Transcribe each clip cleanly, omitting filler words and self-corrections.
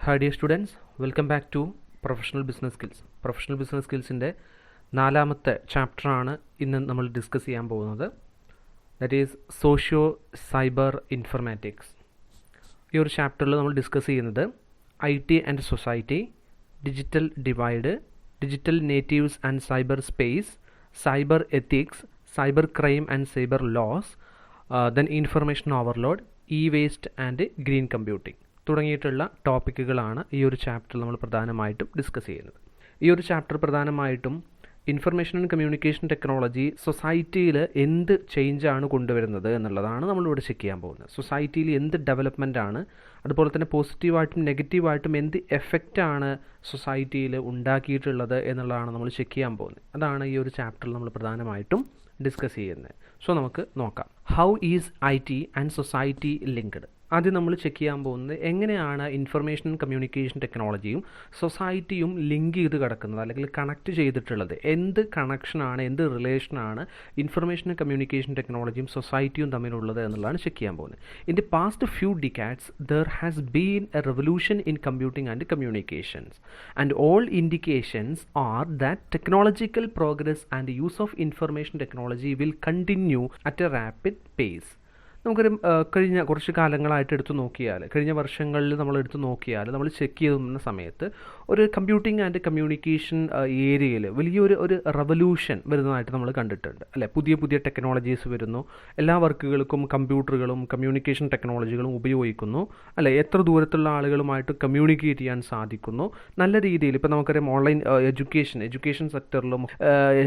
Hi dear students, welcome back to Professional Business Skills. Professional Business Skillsൻ്റെ നാലാമത്തെ ചാപ്റ്ററാണ് ഇന്ന് നമ്മൾ ഡിസ്കസ് ചെയ്യാൻ പോകുന്നത്. That is socio cyber informatics. ഈ ഒരു ചാപ്റ്ററിൽ നമ്മൾ ഡിസ്കസ് ചെയ്യുന്നത് IT and society, digital divide, digital natives and cyber space, cyber ethics, cyber crime and cyber laws, then information overload, waste and green computing തുടങ്ങിയിട്ടുള്ള ടോപ്പിക്കുകളാണ് ഈ ഒരു ചാപ്റ്ററിൽ നമ്മൾ പ്രധാനമായിട്ടും ഡിസ്കസ് ചെയ്യുന്നത്. ഈ ഒരു ചാപ്റ്റർ പ്രധാനമായിട്ടും ഇൻഫർമേഷൻ ആൻഡ് കമ്മ്യൂണിക്കേഷൻ ടെക്നോളജി സൊസൈറ്റിയിൽ എന്ത് ചേഞ്ചാണ് കൊണ്ടുവരുന്നത് എന്നുള്ളതാണ് നമ്മളിവിടെ ചെക്ക് ചെയ്യാൻ പോകുന്നത്. സൊസൈറ്റിയിൽ എന്ത് ഡെവലപ്മെൻ്റ് ആണ്, അതുപോലെ തന്നെ പോസിറ്റീവായിട്ടും നെഗറ്റീവായിട്ടും എന്ത് എഫക്റ്റാണ് സൊസൈറ്റിയിൽ ഉണ്ടാക്കിയിട്ടുള്ളത് എന്നുള്ളതാണ് നമ്മൾ ചെക്ക് ചെയ്യാൻ പോകുന്നത്. അതാണ് ഈ ഒരു ചാപ്റ്ററിൽ നമ്മൾ പ്രധാനമായിട്ടും ഡിസ്കസ് ചെയ്യുന്നത്. സോ നമുക്ക് നോക്കാം. How is IT and society linked? ആദ്യം നമ്മൾ ചെക്ക് ചെയ്യാൻ പോകുന്നത് എങ്ങനെയാണ് ഇൻഫർമേഷൻ കമ്മ്യൂണിക്കേഷൻ ടെക്നോളജിയും സൊസൈറ്റിയും ലിങ്ക് ചെയ്ത് കിടക്കുന്നത്, അല്ലെങ്കിൽ കണക്ട് ചെയ്തിട്ടുള്ളത്. എന്ത് കണക്ഷനാണ്, എന്ത് റിലേഷനാണ് ഇൻഫർമേഷൻ കമ്മ്യൂണിക്കേഷൻ ടെക്നോളജിയും സൊസൈറ്റിയും തമ്മിലുള്ളത് എന്നുള്ളതാണ് ചെക്ക് ചെയ്യാൻ പോകുന്നത്. In the past few decades there has been a revolution in computing and communications and all indications are that technological progress and use of information technology will continue at a rapid pace. നമുക്കൊരു കഴിഞ്ഞ കുറച്ച് കാലങ്ങളായിട്ട് എടുത്തു നോക്കിയാൽ, കഴിഞ്ഞ വർഷങ്ങളിൽ നമ്മൾ എടുത്തു നോക്കിയാൽ, നമ്മൾ ചെക്ക് ചെയ്യുന്ന സമയത്ത് ഒരു കമ്പ്യൂട്ടിംഗ് ആൻഡ് കമ്മ്യൂണിക്കേഷൻ ഏരിയയിൽ വലിയൊരു റെവല്യൂഷൻ വരുന്നതായിട്ട് നമ്മൾ കണ്ടിട്ടുണ്ട്, അല്ലേ? പുതിയ പുതിയ ടെക്നോളജീസ് വരുന്നു, എല്ലാ വർക്കുകൾക്കും കമ്പ്യൂട്ടറുകളും കമ്മ്യൂണിക്കേഷൻ ടെക്നോളജികളും ഉപയോഗിക്കുന്നു, അല്ലേ? എത്ര ദൂരത്തുള്ള ആളുകളുമായിട്ട് കമ്മ്യൂണിക്കേറ്റ് ചെയ്യാൻ സാധിക്കുന്നു നല്ല രീതിയിൽ. ഇപ്പോൾ നമുക്കറിയാം ഓൺലൈൻ എഡ്യൂക്കേഷൻ സെക്ടറിലും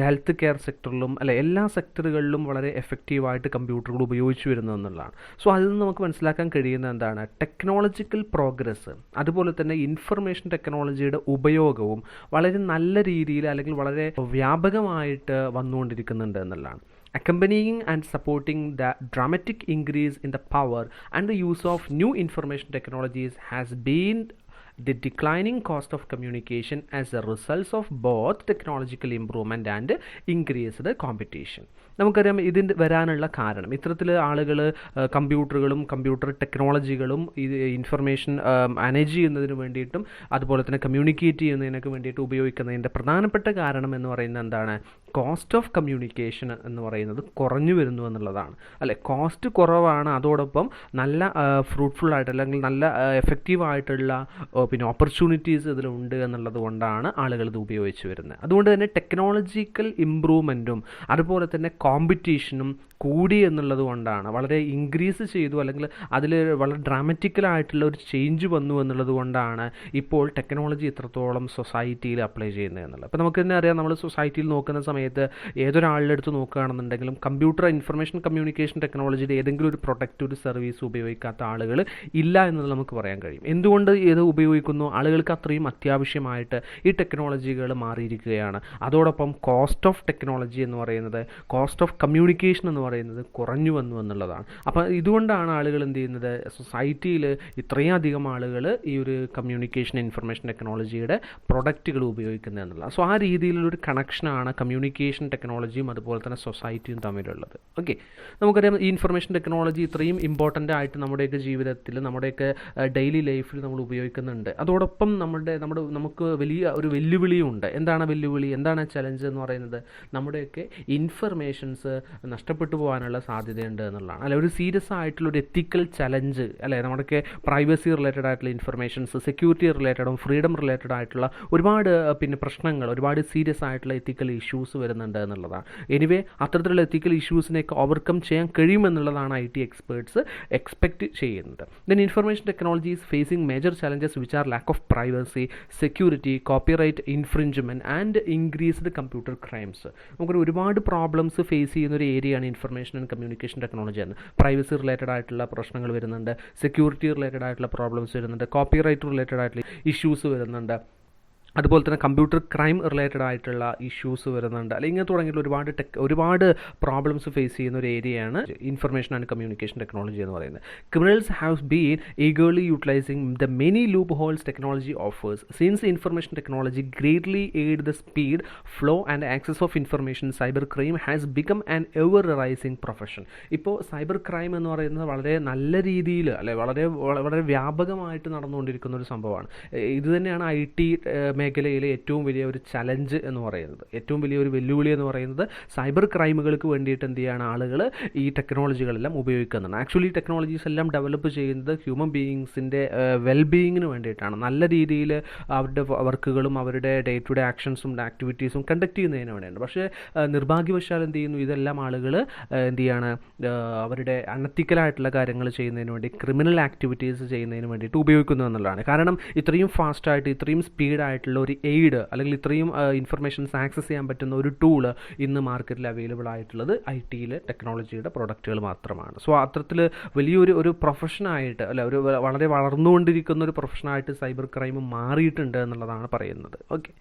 ഹെൽത്ത് കെയർ സെക്ടറിലും, അല്ലെ, എല്ലാ സെക്ടറുകളിലും വളരെ എഫക്റ്റീവായിട്ട് കമ്പ്യൂട്ടറുകൾ ഉപയോഗിച്ചു വരുന്നതെന്നുള്ളതാണ്. സോ അതിൽ നിന്ന് നമുക്ക് മനസ്സിലാക്കാൻ കഴിയുന്ന എന്താണ്, ടെക്നോളജിക്കൽ പ്രോഗ്രസ് അതുപോലെ തന്നെ ഇൻഫർമേഷൻ ടെക്നോളജിയുടെ ഉപയോഗവും വളരെ നല്ല രീതിയിൽ അല്ലെങ്കിൽ വളരെ വ്യാപകമായിട്ട് വന്നുകൊണ്ടിരിക്കുന്നുണ്ട് എന്നുള്ളതാണ്. Accompanying and supporting the dramatic increase in the power and the use of new information technologies has been the declining cost of communication as a result of both technological improvement and increased competition. നമുക്കറിയാം ഇതിൻ്റെ വരാനുള്ള കാരണം, ഇത്തരത്തിൽ ആളുകൾ കമ്പ്യൂട്ടറുകളും computer ടെക്നോളജികളും ഇത് information manage ചെയ്യുന്നതിന് വേണ്ടിയിട്ടും അതുപോലെ തന്നെ കമ്മ്യൂണിക്കേറ്റ് ചെയ്യുന്നതിനൊക്കെ വേണ്ടിയിട്ട് ഉപയോഗിക്കുന്നതിൻ്റെ പ്രധാനപ്പെട്ട കാരണം എന്ന് പറയുന്നത് എന്താണ്, കോസ്റ്റ് ഓഫ് കമ്മ്യൂണിക്കേഷൻ എന്ന് പറയുന്നത് കുറഞ്ഞു വരുന്നു എന്നുള്ളതാണ്, അല്ലെ? കോസ്റ്റ് കുറവാണ്, അതോടൊപ്പം നല്ല ഫ്രൂട്ട്ഫുൾ ആയിട്ട് അല്ലെങ്കിൽ നല്ല എഫക്റ്റീവായിട്ടുള്ള പിന്നെ ഓപ്പർച്യൂണിറ്റീസ് ഇതിലുണ്ട് എന്നുള്ളത് കൊണ്ടാണ് ആളുകൾ ഇത് ഉപയോഗിച്ച് വരുന്നത്. അതുകൊണ്ട് തന്നെ ടെക്നോളജിക്കൽ ഇമ്പ്രൂവ്മെൻറ്റും അതുപോലെ തന്നെ കോമ്പറ്റീഷനും കൂടി എന്നുള്ളത് കൊണ്ടാണ്, വളരെ ഇൻക്രീസ് ചെയ്തു, അല്ലെങ്കിൽ അതിൽ വളരെ ഡ്രാമറ്റിക്കലായിട്ടുള്ള ഒരു ചേഞ്ച് വന്നു എന്നുള്ളത് കൊണ്ടാണ് ഇപ്പോൾ ടെക്നോളജി ഇത്രത്തോളം സൊസൈറ്റിയിൽ അപ്ലൈ ചെയ്യുന്നത് എന്നുള്ളത്. അപ്പോൾ നമുക്ക് തന്നെ അറിയാം, നമ്മൾ സൊസൈറ്റിയിൽ നോക്കുന്ന സമയത്ത് ഏതൊരാളുടെ അടുത്ത് നോക്കുകയാണെന്നുണ്ടെങ്കിലും കമ്പ്യൂട്ടർ ഇൻഫർമേഷൻ കമ്മ്യൂണിക്കേഷൻ ടെക്നോളജിയുടെ ഏതെങ്കിലും ഒരു പ്രൊഡക്റ്റ്, ഒരു സർവീസ് ഉപയോഗിക്കാത്ത ആളുകൾ ഇല്ല എന്നത് നമുക്ക് പറയാൻ കഴിയും. എന്തുകൊണ്ട് ഇത് ഉപയോഗിക്കുന്നു? ആളുകൾക്ക് അത്രയും അത്യാവശ്യമായിട്ട് ഈ ടെക്നോളജികൾ മാറിയിരിക്കുകയാണ്. അതോടൊപ്പം കോസ്റ്റ് ഓഫ് ടെക്നോളജി എന്ന് പറയുന്നത്, കോസ്റ്റ് ഓഫ് കമ്മ്യൂണിക്കേഷൻ എന്ന് പറയുന്നത് കുറഞ്ഞു വന്നു എന്നുള്ളതാണ്. അപ്പോൾ ഇതുകൊണ്ടാണ് ആളുകൾ എന്ത് ചെയ്യുന്നത്, സൊസൈറ്റിയിൽ ഇത്രയും അധികം ആളുകൾ ഈ ഒരു കമ്മ്യൂണിക്കേഷൻ ഇൻഫർമേഷൻ ടെക്നോളജിയുടെ പ്രൊഡക്റ്റുകൾ ഉപയോഗിക്കുന്നത് എന്നുള്ളത്. സോ ആ രീതിയിലുള്ളൊരു കണക്ഷനാണ് കമ്മ്യൂണിക്കേഷൻ ടെക്നോളജിയും അതുപോലെ തന്നെ സൊസൈറ്റിയും തമ്മിലുള്ളത്. ഓക്കെ, നമുക്കറിയാം ഈ ഇൻഫർമേഷൻ ടെക്നോളജി ഇത്രയും ഇമ്പോർട്ടൻ്റ് ആയിട്ട് നമ്മുടെയൊക്കെ ജീവിതത്തിൽ, നമ്മുടെയൊക്കെ ഡെയിലി ലൈഫിൽ നമ്മൾ ഉപയോഗിക്കുന്നുണ്ട്. അതോടൊപ്പം നമുക്ക് വലിയ ഒരു വെല്ലുവിളിയുണ്ട്. എന്താണ് വെല്ലുവിളി, എന്താണ് ചലഞ്ച് എന്ന് പറയുന്നത്, നമ്മുടെയൊക്കെ ഇൻഫർമേഷൻസ് നഷ്ടപ്പെട്ടു പോകാനുള്ള സാധ്യതയുണ്ട് എന്നുള്ളതാണ്, അല്ലെ? ഒരു സീരിയസ് ആയിട്ടുള്ള ഒരു എത്തിക്കൽ ചലഞ്ച്, അല്ലെ? നമ്മുടെയൊക്കെ പ്രൈവസി റിലേറ്റഡ് ആയിട്ടുള്ള ഇൻഫർമേഷൻസ്, സെക്യൂരിറ്റി റിലേറ്റഡും ഫ്രീഡം റിലേറ്റഡ് ആയിട്ടുള്ള ഒരുപാട് പിന്നെ പ്രശ്നങ്ങൾ, ഒരുപാട് സീരിയസ് ആയിട്ടുള്ള എത്തിക്കൽ ഇഷ്യൂസ് വരുന്നുണ്ട് എന്നുള്ളതാണ്. എനിവേ അത്തരത്തിലുള്ള എത്തിക്കൽ ഇഷ്യൂസിനെയൊക്കെ ഓവർകം ചെയ്യാൻ കഴിയുമെന്നുള്ളതാണ് IT എക്സ്പേർട്സ് എക്സ്പെക്റ്റ് ചെയ്യുന്നത്. Then information technology is facing major challenges which are lack of privacy, security, copyright infringement and increased computer crimes. നമുക്കൊരു ഒരുപാട് പ്രോബ്ലംസ് ഫേസ് ചെയ്യുന്ന ഒരു ഏരിയയാണ് ഇൻഫർമേഷൻ ആൻഡ് കമ്മ്യൂണിക്കേഷൻ ടെക്നോളജി എന്ന്. പ്രൈവസി റിലേറ്റഡ് ആയിട്ടുള്ള പ്രശ്നങ്ങൾ വരുന്നുണ്ട്, സെക്യൂരിറ്റി റിലേറ്റഡ് ആയിട്ടുള്ള പ്രോബ്ലംസ് വരുന്നുണ്ട്, കോപ്പിറൈറ്റ് റിലേറ്റഡ് ആയിട്ടുള്ള ഇഷ്യൂസ് വരുന്നുണ്ട്, അതുപോലെ തന്നെ കമ്പ്യൂട്ടർ ക്രൈം റിലേറ്റഡ് ആയിട്ടുള്ള ഇഷ്യൂസ് വരുന്നുണ്ട്, അല്ലെങ്കിൽ ഇങ്ങനെ തുടങ്ങിയിട്ട് ഒരുപാട് പ്രോബ്ലംസ് ഫേസ് ചെയ്യുന്ന ഒരു ഏരിയയാണ് ഇൻഫർമേഷൻ ആൻഡ് കമ്മ്യൂണിക്കേഷൻ ടെക്നോളജി എന്ന് പറയുന്നത്. Criminals have been eagerly utilising the many loop holes technology offers. Since information technology greatly aid the speed, flow and access of information, cyber crime has become an ever rising profession. ഇപ്പോൾ cyber crime എന്ന് പറയുന്നത് വളരെ നല്ല രീതിയിൽ വളരെ വ്യാപകമായിട്ട് നടന്നുകൊണ്ടിരിക്കുന്ന ഒരു സംഭവമാണ്. ഇത് തന്നെയാണ് IT മേഖലയിലെ ഏറ്റവും വലിയ ഒരു ചലഞ്ച് എന്ന് പറയുന്നത്, ഏറ്റവും വലിയൊരു വെല്ലുവിളി എന്ന് പറയുന്നത്. സൈബർ ക്രൈമുകൾക്ക് വേണ്ടിയിട്ട് എന്ത് ചെയ്യാണ് ആളുകൾ ഈ ടെക്നോളജികളെല്ലാം ഉപയോഗിക്കുന്നുണ്ട്. ആക്ച്വലി ടെക്നോളജീസ് എല്ലാം ഡെവലപ്പ് ചെയ്യുന്നത് ഹ്യൂമൻ ബീയിങ്സിൻ്റെ വെൽബീയിങ്ങിന് വേണ്ടിയിട്ടാണ്. നല്ല രീതിയിൽ അവരുടെ വർക്കുകളും അവരുടെ ഡേ ടു ഡേ ആക്ഷൻസും ആക്ടിവിറ്റീസും കണ്ടക്ട് ചെയ്യുന്നതിന് വേണ്ടിയാണ്. പക്ഷേ നിർഭാഗ്യവശാൽ എന്ത് ചെയ്യുന്നു, ഇതെല്ലാം ആളുകൾ എന്ത് ചെയ്യാണ് അവരുടെ അൺഎത്തിക്കലായിട്ടുള്ള കാര്യങ്ങൾ ചെയ്യുന്നതിന് വേണ്ടി, ക്രിമിനൽ ആക്ടിവിറ്റീസ് ചെയ്യുന്നതിന് വേണ്ടിയിട്ട് ഉപയോഗിക്കുന്നു എന്നുള്ളതാണ്. കാരണം ഇത്രയും ഫാസ്റ്റായിട്ട് ഇത്രയും സ്പീഡായിട്ടുള്ള ഒരു എയ്ഡ് അല്ലെങ്കിൽ ഇത്രയും ഇൻഫർമേഷൻസ് ആക്സസ് ചെയ്യാൻ പറ്റുന്ന ഒരു ടൂള് ഇന്ന് മാർക്കറ്റിൽ അവൈലബിൾ ആയിട്ടുള്ളത് IT ടെക്നോളജിയുടെ പ്രൊഡക്റ്റുകൾ മാത്രമാണ്. സോ അത്തരത്തിൽ വലിയൊരു പ്രൊഫഷനായിട്ട് ഒരു വളരെ വളർന്നുകൊണ്ടിരിക്കുന്ന ഒരു പ്രൊഫഷനായിട്ട് സൈബർ ക്രൈം മാറിയിട്ടുണ്ട് എന്നുള്ളതാണ് പറയുന്നത്. Okay.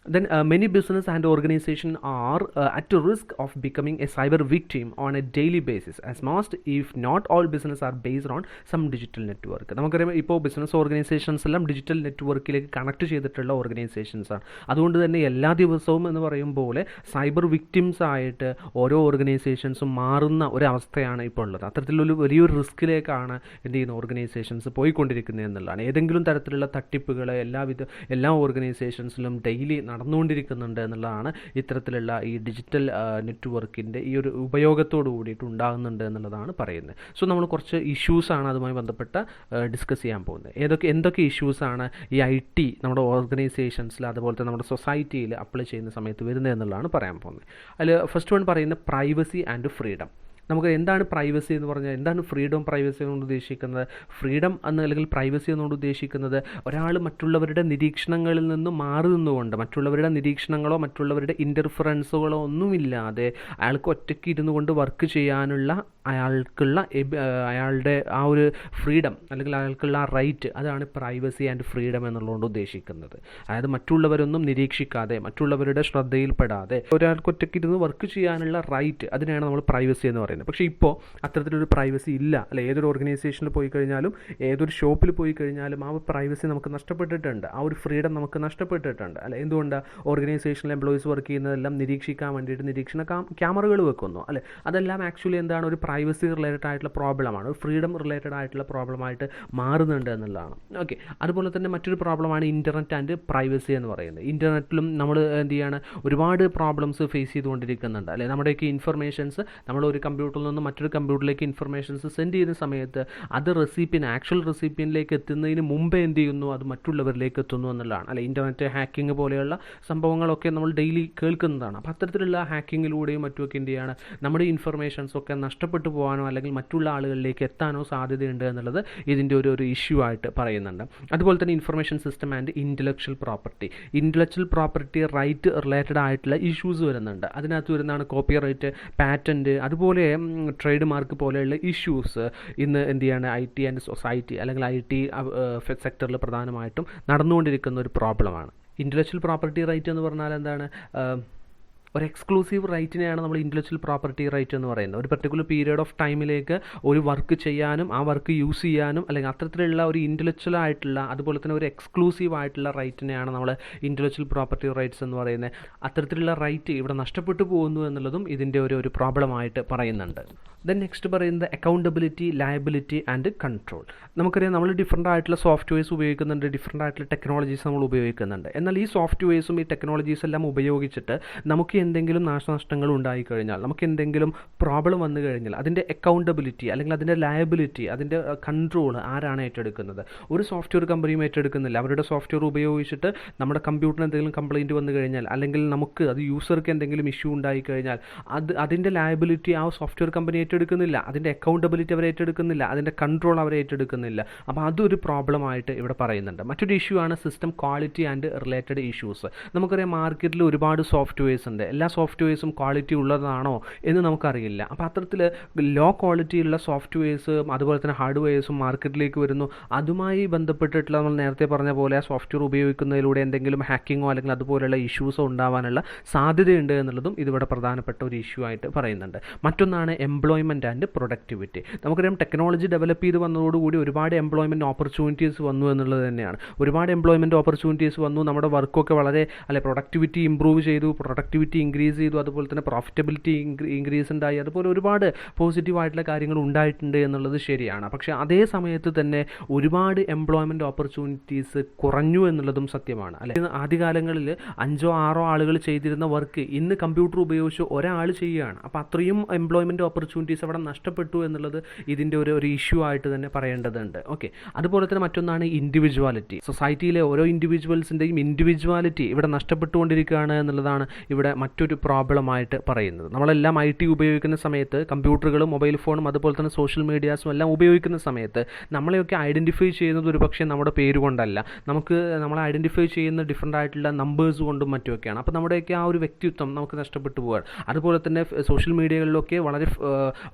Then many business and organizations are at risk of becoming a cyber victim on a daily basis, as most if not all business are based on some digital network. നമുക്കറിയാം ഇപ്പോൾ business organisations എല്ലാം digital നെറ്റ്വർക്കിലേക്ക് connect ചെയ്തിട്ടുള്ള organisations ആണ്. അതുകൊണ്ട് തന്നെ എല്ലാ ദിവസവും എന്ന് പറയും പോലെ സൈബർ വിക്ടിംസ് ആയിട്ട് ഓരോ ഓർഗനൈസേഷൻസും മാറുന്ന ഒരവസ്ഥയാണ് ഇപ്പോൾ ഉള്ളത്. അത്തരത്തിലൊരു വലിയൊരു റിസ്കിലേക്കാണ് എന്ത് ചെയ്യുന്ന ഓർഗനൈസേഷൻസ് പോയിക്കൊണ്ടിരിക്കുന്നത് എന്നുള്ളതാണ്. ഏതെങ്കിലും തരത്തിലുള്ള തട്ടിപ്പുകൾ എല്ലാ ഓർഗനൈസേഷൻസിലും ഡെയിലി നടന്നുകൊണ്ടിരിക്കുന്നുണ്ട് എന്നുള്ളതാണ് ഇത്തരത്തിലുള്ള ഈ ഡിജിറ്റൽ നെറ്റ്വർക്കിൻ്റെ ഈ ഒരു ഉപയോഗത്തോടു കൂടിയിട്ട് ഉണ്ടാകുന്നുണ്ട് എന്നുള്ളതാണ് പറയുന്നത്. സോ നമ്മൾ കുറച്ച് ഇഷ്യൂസാണ് അതുമായി ബന്ധപ്പെട്ട ഡിസ്കസ് ചെയ്യാൻ പോകുന്നത്. എന്തൊക്കെ ഇഷ്യൂസാണ് ഈ IT നമ്മുടെ ഓർഗനൈസേഷൻസിൽ അതുപോലെ തന്നെ നമ്മുടെ സൊസൈറ്റിയിൽ അപ്ലൈ ചെയ്യുന്ന സമയത്ത് വരുന്നത് എന്നുള്ളതാണ് പറയാൻ പോകുന്നത്. അതിൽ ഫസ്റ്റ് വൺ പറയുന്നത് പ്രൈവസി ആൻഡ് ഫ്രീഡം. നമുക്ക് എന്താണ് പ്രൈവസി എന്ന് പറഞ്ഞാൽ, എന്താണ് ഫ്രീഡം പ്രൈവസി എന്നുകൊണ്ട് ഉദ്ദേശിക്കുന്നത്? ഫ്രീഡം അല്ലെങ്കിൽ പ്രൈവസി എന്നുകൊണ്ട് ഉദ്ദേശിക്കുന്നത് ഒരാൾ മറ്റുള്ളവരുടെ നിരീക്ഷണങ്ങളിൽ നിന്ന് മാറി നിന്നുകൊണ്ട്, മറ്റുള്ളവരുടെ നിരീക്ഷണങ്ങളോ മറ്റുള്ളവരുടെ ഇൻ്റർഫറൻസുകളോ ഒന്നുമില്ലാതെ അയാൾക്ക് ഒറ്റയ്ക്ക് ഇരുന്നു കൊണ്ട് വർക്ക് ചെയ്യാനുള്ള അയാളുടെ ആ ഒരു ഫ്രീഡം അല്ലെങ്കിൽ അയാൾക്കുള്ള ആ റൈറ്റ്, അതാണ് പ്രൈവസി ആൻഡ് ഫ്രീഡം എന്നുള്ളതുകൊണ്ട് ഉദ്ദേശിക്കുന്നത്. അതായത് മറ്റുള്ളവരൊന്നും നിരീക്ഷിക്കാതെ, മറ്റുള്ളവരുടെ ശ്രദ്ധയിൽപ്പെടാതെ ഒരാൾക്ക് ഒറ്റയ്ക്ക് ഇരുന്ന് വർക്ക് ചെയ്യാനുള്ള റൈറ്റ്, അതിനെയാണ് നമ്മൾ പ്രൈവസി എന്ന് പറയുന്നത്. പക്ഷേ ഇപ്പോൾ അത്തരത്തിലൊരു പ്രൈവസി ഇല്ല. അല്ലെ, ഏതൊരു ഓർഗനൈസേഷനിൽ പോയി കഴിഞ്ഞാലും ഏതൊരു ഷോപ്പിൽ പോയി കഴിഞ്ഞാലും ആ പ്രൈവസി നമുക്ക് നഷ്ടപ്പെട്ടിട്ടുണ്ട്, ആ ഒരു ഫ്രീഡം നമുക്ക് നഷ്ടപ്പെട്ടിട്ടുണ്ട്. അല്ലെ, എന്തുകൊണ്ടാണ്? ഓർഗനൈസേഷനിൽ എംപ്ലോയീസ് വർക്ക് ചെയ്യുന്നതെല്ലാം നിരീക്ഷിക്കാൻ വേണ്ടിയിട്ട് നിരീക്ഷണ ക്യാമറകൾ വെക്കുന്നു. അല്ലെ, അതെല്ലാം ആക്ച്വലി എന്താണ്, ഒരു പ്രൈവസി റിലേറ്റഡ് ആയിട്ടുള്ള പ്രോബ്ലമാണ്, ഒരു ഫ്രീഡം റിലേറ്റഡ് ആയിട്ടുള്ള പ്രോബ്ലമായിട്ട് മാറുന്നുണ്ട് എന്നുള്ളതാണ്. ഓക്കെ. അതുപോലെ തന്നെ മറ്റൊരു പ്രോബ്ലമാണ് ഇൻ്റർനെറ്റ് ആൻഡ് പ്രൈവസി എന്ന് പറയുന്നത്. ഇൻ്റർനെറ്റിലും നമ്മൾ എന്ത് ചെയ്യാണ്, ഒരുപാട് പ്രോബ്ലംസ് ഫേസ് ചെയ്തുകൊണ്ടിരിക്കുന്നുണ്ട്. അല്ലെ, നമ്മുടെയൊക്കെ ഇൻഫർമേഷൻസ് നമ്മൾ ഒരു കമ്പ്യൂട്ടറിൽ നിന്ന് മറ്റൊരു കമ്പ്യൂട്ടറിലേക്ക് ഇൻഫർമേഷൻസ് സെൻഡ് ചെയ്യുന്ന സമയത്ത് അത് ആക്ച്വൽ റെസിപ്പിയനിലേക്ക് എത്തുന്നതിന് മുമ്പേ എന്ത് ചെയ്യുന്നു, അത് മറ്റുള്ളവരിലേക്ക് എത്തുന്നു എന്നുള്ളതാണ്. അല്ലെ, ഇൻ്റർനെറ്റ് ഹാക്കിംഗ് പോലെയുള്ള സംഭവങ്ങളൊക്കെ നമ്മൾ ഡെയിലി കേൾക്കുന്നതാണ്. അപ്പോൾ അത്തരത്തിലുള്ള ഹാക്കിങ്ങിലൂടെയും മറ്റുമൊക്കെ എന്ത് ചെയ്യാണ്, നമ്മുടെ ഇൻഫർമേഷൻസ് ഒക്കെ നഷ്ടപ്പെട്ടു പോകാനോ അല്ലെങ്കിൽ മറ്റുള്ള ആളുകളിലേക്ക് എത്താനോ സാധ്യതയുണ്ട് എന്നുള്ളത് ഇതിൻ്റെ ഒരു ഇഷ്യൂ ആയിട്ട് പറയുന്നുണ്ട്. അതുപോലെ തന്നെ information system and intellectual property right related ആയിട്ടുള്ള ഇഷ്യൂസ് വരുന്നുണ്ട്. അതിനകത്ത് വരുന്നതാണ് കോപ്പി റൈറ്റ്, പാറ്റൻറ്റ്, അതുപോലെ ട്രേഡ് മാർക്ക് പോലെയുള്ള ഇഷ്യൂസ് ഇന്ന് എന്ത് ചെയ്യാണ് IT ആൻഡ് സൊസൈറ്റി അല്ലെങ്കിൽ IT സെക്ടറിൽ പ്രധാനമായിട്ടും നടന്നുകൊണ്ടിരിക്കുന്ന ഒരു പ്രോബ്ലമാണ്. ഇൻ്റലക്ച്വൽ പ്രോപ്പർട്ടി റൈറ്റ് എന്ന് പറഞ്ഞാൽ എന്താണ്? ഒരു എക്സ്ക്ലൂസീവ് റൈറ്റിനെയാണ് നമ്മൾ ഇൻ്റലക്ച്വൽ പ്രോപ്പർട്ടി റൈറ്റ് എന്ന് പറയുന്നത്. ഒരു പെർട്ടിക്കുലർ പീരിയഡ് ഓഫ് ടൈമിലേക്ക് ഒരു വർക്ക് ചെയ്യാനും ആ വർക്ക് യൂസ് ചെയ്യാനും അല്ലെങ്കിൽ അത്തരത്തിലുള്ള ഒരു ഇൻ്റലക്ച്വൽ ആയിട്ടുള്ള അതുപോലെ തന്നെ ഒരു എക്സ്ക്ലൂസീവ് ആയിട്ടുള്ള റൈറ്റിനെയാണ് നമ്മൾ ഇൻ്റലക്ച്വൽ പ്രോപ്പർട്ടി റൈറ്റ്സ് എന്ന് പറയുന്നത്. അത്തരത്തിലുള്ള റൈറ്റ് ഇവിടെ നഷ്ടപ്പെട്ടു പോകുന്നു എന്നുള്ളതും ഇതിൻ്റെ ഒരു പ്രോബ്ലമായിട്ട് പറയുന്നുണ്ട്. ദെൻ നെക്സ്റ്റ് പറയുന്നത് അക്കൗണ്ടബിലിറ്റി, ലയബിലിറ്റി ആൻഡ് കൺട്രോൾ. നമുക്കറിയാം, നമ്മൾ ഡിഫറൻ്റ് ആയിട്ടുള്ള സോഫ്റ്റ്വെയർസ് ഉപയോഗിക്കുന്നുണ്ട്, ഡിഫറൻ്റ് ആയിട്ടുള്ള ടെക്നോളജീസ് നമ്മൾ ഉപയോഗിക്കുന്നുണ്ട്. എന്നാൽ ഈ സോഫ്റ്റ്വെയർസും ഈ ടെക്നോളജീസ് എല്ലാം ഉപയോഗിച്ചിട്ട് നമുക്ക് എന്തെങ്കിലും നാശനഷ്ടങ്ങൾ ഉണ്ടായിക്കഴിഞ്ഞാൽ, നമുക്ക് എന്തെങ്കിലും പ്രോബ്ലം വന്നു കഴിഞ്ഞാൽ അതിൻ്റെ അക്കൗണ്ടബിലിറ്റി അല്ലെങ്കിൽ അതിൻ്റെ ലയബിലിറ്റി, അതിൻ്റെ കൺട്രോൾ ആരാണ് ഏറ്റെടുക്കുന്നത്? ഒരു സോഫ്റ്റ്വെയർ കമ്പനിയും ഏറ്റെടുക്കുന്നില്ല. അവരുടെ സോഫ്റ്റ്വെയർ ഉപയോഗിച്ചിട്ട് നമ്മുടെ കമ്പ്യൂട്ടറിന് എന്തെങ്കിലും കംപ്ലയിൻറ്റ് വന്നു കഴിഞ്ഞാൽ അല്ലെങ്കിൽ നമുക്ക് അത് യൂസർക്ക് എന്തെങ്കിലും ഇഷ്യൂ ഉണ്ടായിക്കഴിഞ്ഞാൽ അതിൻ്റെ ലയബിലിറ്റി ആ സോഫ്റ്റ്വെയർ കമ്പനി ഏറ്റെടുക്കുന്നില്ല, അതിൻ്റെ അക്കൗണ്ടബിലിറ്റി അവർ ഏറ്റെടുക്കുന്നില്ല, അതിൻ്റെ കൺട്രോൾ അവർ ഏറ്റെടുക്കുന്നില്ല. അപ്പോൾ അതൊരു പ്രോബ്ലമായിട്ട് ഇവിടെ പറയുന്നുണ്ട്. മറ്റൊരു ഇഷ്യൂ ആണ് system quality and related issues. നമുക്കറിയാം, മാർക്കറ്റിൽ ഒരുപാട് സോഫ്റ്റ്വെയർസ് ഉണ്ട്. എല്ലാ സോഫ്റ്റ്വെയർസും ക്വാളിറ്റി ഉള്ളതാണോ എന്ന് നമുക്കറിയില്ല. അപ്പോൾ അത്തരത്തിൽ ലോ ക്വാളിറ്റിയുള്ള സോഫ്റ്റ്വെയർസും അതുപോലെ തന്നെ ഹാർഡ്വെയർസും മാർക്കറ്റിലേക്ക് വരുന്നു. അതുമായി ബന്ധപ്പെട്ടിട്ടുള്ള നമ്മൾ നേരത്തെ പറഞ്ഞ പോലെ ആ സോഫ്റ്റ്വെയർ ഉപയോഗിക്കുന്നതിലൂടെ എന്തെങ്കിലും ഹാക്കിങ്ങോ അല്ലെങ്കിൽ അതുപോലെയുള്ള ഇഷ്യൂസോ ഉണ്ടാവാനുള്ള സാധ്യതയുണ്ട് എന്നുള്ളതും ഇതിവിടെ പ്രധാനപ്പെട്ട ഒരു ഇഷ്യൂ ആയിട്ട് പറയുന്നുണ്ട്. മറ്റൊന്നാണ് എംപ്ലോയ്മെൻറ്റ് ആൻഡ് പ്രൊഡക്ടിവിറ്റി. നമുക്കറിയാം ടെക്നോളജി ഡെവലപ്പ് ചെയ്ത് വന്നതോടുകൂടി ഒരുപാട് എംപ്ലോയ്മെൻറ്റ് ഓപ്പർച്യൂണിറ്റീസ് വന്നു എന്നുള്ളത് തന്നെയാണ്. ഒരുപാട് എംപ്ലോയ്മെൻറ്റ് ഓപ്പർച്യൂണിറ്റീസ് വന്നു. നമ്മുടെ വർക്കൊക്കെ വളരെ പ്രൊഡക്ടിവിറ്റി ഇമ്പ്രൂവ് ചെയ്തു, പ്രൊഡക്ടിവിറ്റി ഇൻക്രീസ് ചെയ്തു, അതുപോലെ തന്നെ പ്രോഫിറ്റബിലിറ്റി ഇൻക്രീസ് ഉണ്ടായി, അതുപോലെ ഒരുപാട് പോസിറ്റീവായിട്ടുള്ള കാര്യങ്ങൾ ഉണ്ടായിട്ടുണ്ട് എന്നുള്ളത് ശരിയാണ്. പക്ഷേ അതേ സമയത്ത് തന്നെ ഒരുപാട് എംപ്ലോയ്മെൻറ്റ് ഓപ്പർച്യൂണിറ്റീസ് കുറഞ്ഞു എന്നുള്ളതും സത്യമാണ് അല്ലെ. ആദ്യകാലങ്ങളിൽ 5-6 ആളുകൾ ചെയ്തിരുന്ന വർക്ക് ഇന്ന് കമ്പ്യൂട്ടർ ഉപയോഗിച്ച് ഒരാൾ ചെയ്യുകയാണ്. അപ്പോൾ അത്രയും എംപ്ലോയ്മെൻറ്റ് ഓപ്പർച്യൂണിറ്റീസ് അവിടെ നഷ്ടപ്പെട്ടു എന്നുള്ളത് ഇതിൻ്റെ ഒരു ഇഷ്യൂ ആയിട്ട് തന്നെ പറയേണ്ടതുണ്ട്. ഓക്കെ, അതുപോലെ തന്നെ മറ്റൊന്നാണ് ഇൻഡിവിജ്വാലിറ്റി. സൊസൈറ്റിയിലെ ഓരോ ഇൻഡിവിജ്വൽസിൻ്റെയും ഇൻഡിവിജ്വാലിറ്റി ഇവിടെ നഷ്ടപ്പെട്ടുകൊണ്ടിരിക്കുകയാണ് എന്നുള്ളതാണ് ഇവിടെ മറ്റൊരു പ്രോബ്ലമായിട്ട് പറയുന്നത്. നമ്മളെല്ലാം IT ഉപയോഗിക്കുന്ന സമയത്ത് കമ്പ്യൂട്ടറുകളും മൊബൈൽ ഫോണും അതുപോലെ തന്നെ സോഷ്യൽ മീഡിയാസും എല്ലാം ഉപയോഗിക്കുന്ന സമയത്ത് നമ്മളെയൊക്കെ ഐഡൻറ്റിഫൈ ചെയ്യുന്നത് ഒരുപക്ഷെ നമ്മുടെ പേര് കൊണ്ടല്ല, നമ്മളെ ഐഡൻറ്റിഫൈ ചെയ്യുന്ന ഡിഫറൻ്റ് ആയിട്ടുള്ള നമ്പേഴ്സ് കൊണ്ടും മറ്റുമൊക്കെയാണ്. അപ്പോൾ നമ്മുടെയൊക്കെ ആ ഒരു വ്യക്തിത്വം നമുക്ക് നഷ്ടപ്പെട്ടു പോവുകയാണ്. അതുപോലെ തന്നെ സോഷ്യൽ മീഡിയകളിലൊക്കെ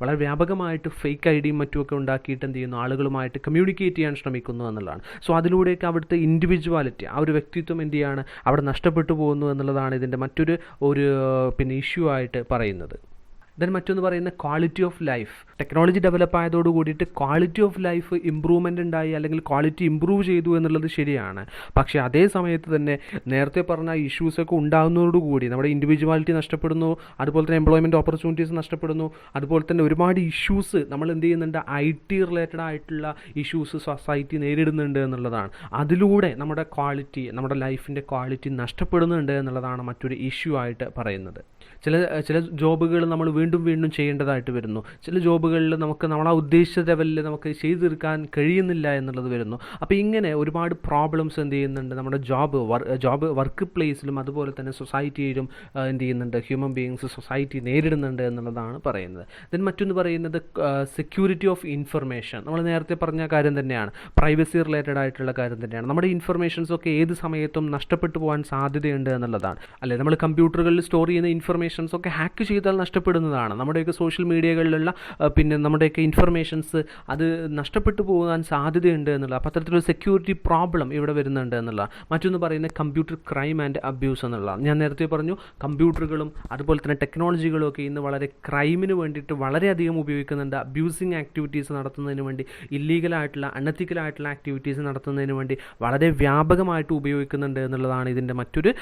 വളരെ വ്യാപകമായിട്ട് ഫേക്ക് ഐഡിയും മറ്റുമൊക്കെ ഉണ്ടാക്കിയിട്ട് എന്ത് ചെയ്യുന്നു, ആളുകളുമായിട്ട് കമ്മ്യൂണിക്കേറ്റ് ചെയ്യാൻ ശ്രമിക്കുന്നു എന്നുള്ളതാണ്. സോ അതിലൂടെയൊക്കെ അവിടുത്തെ ഇൻഡിവിജ്വാലിറ്റി, ആ ഒരു വ്യക്തിത്വം എന്ത് ചെയ്യാണ്, അവിടെ നഷ്ടപ്പെട്ടു പോകുന്നു എന്നുള്ളതാണ് ഇതിൻ്റെ മറ്റൊരു ഇഷ്യൂ ആയിട്ട് പറയുന്നത്. ദെൻ മറ്റൊന്ന് പറയുന്നത് quality of life. Technology develop ആയതോട് കൂടിയിട്ട് ക്വാളിറ്റി ഓഫ് ലൈഫ് ഇമ്പ്രൂവ്മെൻ്റ് ഉണ്ടായി, അല്ലെങ്കിൽ ക്വാളിറ്റി ഇമ്പ്രൂവ് ചെയ്തു എന്നുള്ളത് ശരിയാണ്. പക്ഷേ അതേ സമയത്ത് തന്നെ നേരത്തെ പറഞ്ഞ ഇഷ്യൂസൊക്കെ ഉണ്ടാകുന്നതോടുകൂടി നമ്മുടെ ഇൻഡിവിജ്വാലിറ്റി നഷ്ടപ്പെടുന്നു, അതുപോലെ തന്നെ എംപ്ലോയ്മെൻറ്റ് ഓപ്പർച്യൂണിറ്റീസ് നഷ്ടപ്പെടുന്നു, അതുപോലെ തന്നെ ഒരുപാട് ഇഷ്യൂസ് നമ്മൾ എന്ത് ചെയ്യുന്നുണ്ട്, IT റിലേറ്റഡ് ആയിട്ടുള്ള ഇഷ്യൂസ് സൊസൈറ്റി നേരിടുന്നുണ്ട് എന്നുള്ളതാണ്. അതിലൂടെ നമ്മുടെ ലൈഫിൻ്റെ ക്വാളിറ്റി നഷ്ടപ്പെടുന്നുണ്ട് എന്നുള്ളതാണ് മറ്റൊരു ഇഷ്യൂ ആയിട്ട് പറയുന്നത്. ചില ജോബുകൾ നമ്മൾ വീണ്ടും ചെയ്യേണ്ടതായിട്ട് വരുന്നു. ചില ജോബുകളിൽ നമ്മൾ ആ ഉദ്ദേശിച്ച ലെവലിൽ നമുക്ക് ചെയ്തു തീർക്കാൻ കഴിയുന്നില്ല എന്നുള്ളത് വരുന്നു. അപ്പോൾ ഇങ്ങനെ ഒരുപാട് പ്രോബ്ലംസ് എന്ത് ചെയ്യുന്നുണ്ട്, നമ്മുടെ ജോബ് വർക്ക് പ്ലേസിലും അതുപോലെ തന്നെ സൊസൈറ്റിയിലും എന്ത് ചെയ്യുന്നുണ്ട്, ഹ്യൂമൻ ബീയിങ്സ് സൊസൈറ്റി നേരിടുന്നുണ്ട് എന്നുള്ളതാണ് പറയുന്നത്. ദെൻ മറ്റൊന്ന് പറയുന്നത് സെക്യൂരിറ്റി ഓഫ് ഇൻഫർമേഷൻ. നമ്മൾ നേരത്തെ പറഞ്ഞ കാര്യം തന്നെയാണ്, പ്രൈവസി റിലേറ്റഡ് ആയിട്ടുള്ള കാര്യം തന്നെയാണ്. നമ്മുടെ ഇൻഫർമേഷൻസൊക്കെ ഏത് സമയത്തും നഷ്ടപ്പെട്ടു പോകാൻ സാധ്യതയുണ്ട് എന്നുള്ളതാണ് അല്ലേ. നമ്മൾ കമ്പ്യൂട്ടറുകളിൽ സ്റ്റോർ ചെയ്യുന്ന ഇൻഫർമേഷൻസൊക്കെ ഹാക്ക് ചെയ്താൽ നഷ്ടപ്പെടുന്നതാണ്. നമ്മുടെയൊക്കെ സോഷ്യൽ മീഡിയകളിലുള്ള നമ്മുടെയൊക്കെ ഇൻഫർമേഷൻസ് അത് നഷ്ടപ്പെട്ടു പോകാൻ സാധ്യതയുണ്ട് എന്നുള്ള അപ്പോൾ അത്തരത്തിലൊരു സെക്യൂരിറ്റി പ്രോബ്ലം ഇവിടെ വരുന്നുണ്ട് എന്നുള്ള. മറ്റൊന്ന് പറയുന്നത് കമ്പ്യൂട്ടർ ക്രൈം ആൻഡ് അബ്യൂസ് എന്നുള്ളതാണ്. ഞാൻ നേരത്തെ പറഞ്ഞു, കമ്പ്യൂട്ടറുകളും അതുപോലെ തന്നെ ടെക്നോളജികളും ഒക്കെ ഇന്ന് വളരെ ക്രൈമിന് വേണ്ടിയിട്ട് വളരെയധികം ഉപയോഗിക്കുന്നുണ്ട്. അബ്യൂസിങ് ആക്ടിവിറ്റീസ് നടത്തുന്നതിന് വേണ്ടി, ഇല്ലീഗലായിട്ടുള്ള അൺഎത്തിക്കലായിട്ടുള്ള ആക്ടിവിറ്റീസ് നടത്തുന്നതിന് വേണ്ടി വളരെ വ്യാപകമായിട്ട് ഉപയോഗിക്കുന്നുണ്ട് എന്നുള്ളതാണ് ഇതിൻ്റെ മറ്റൊരു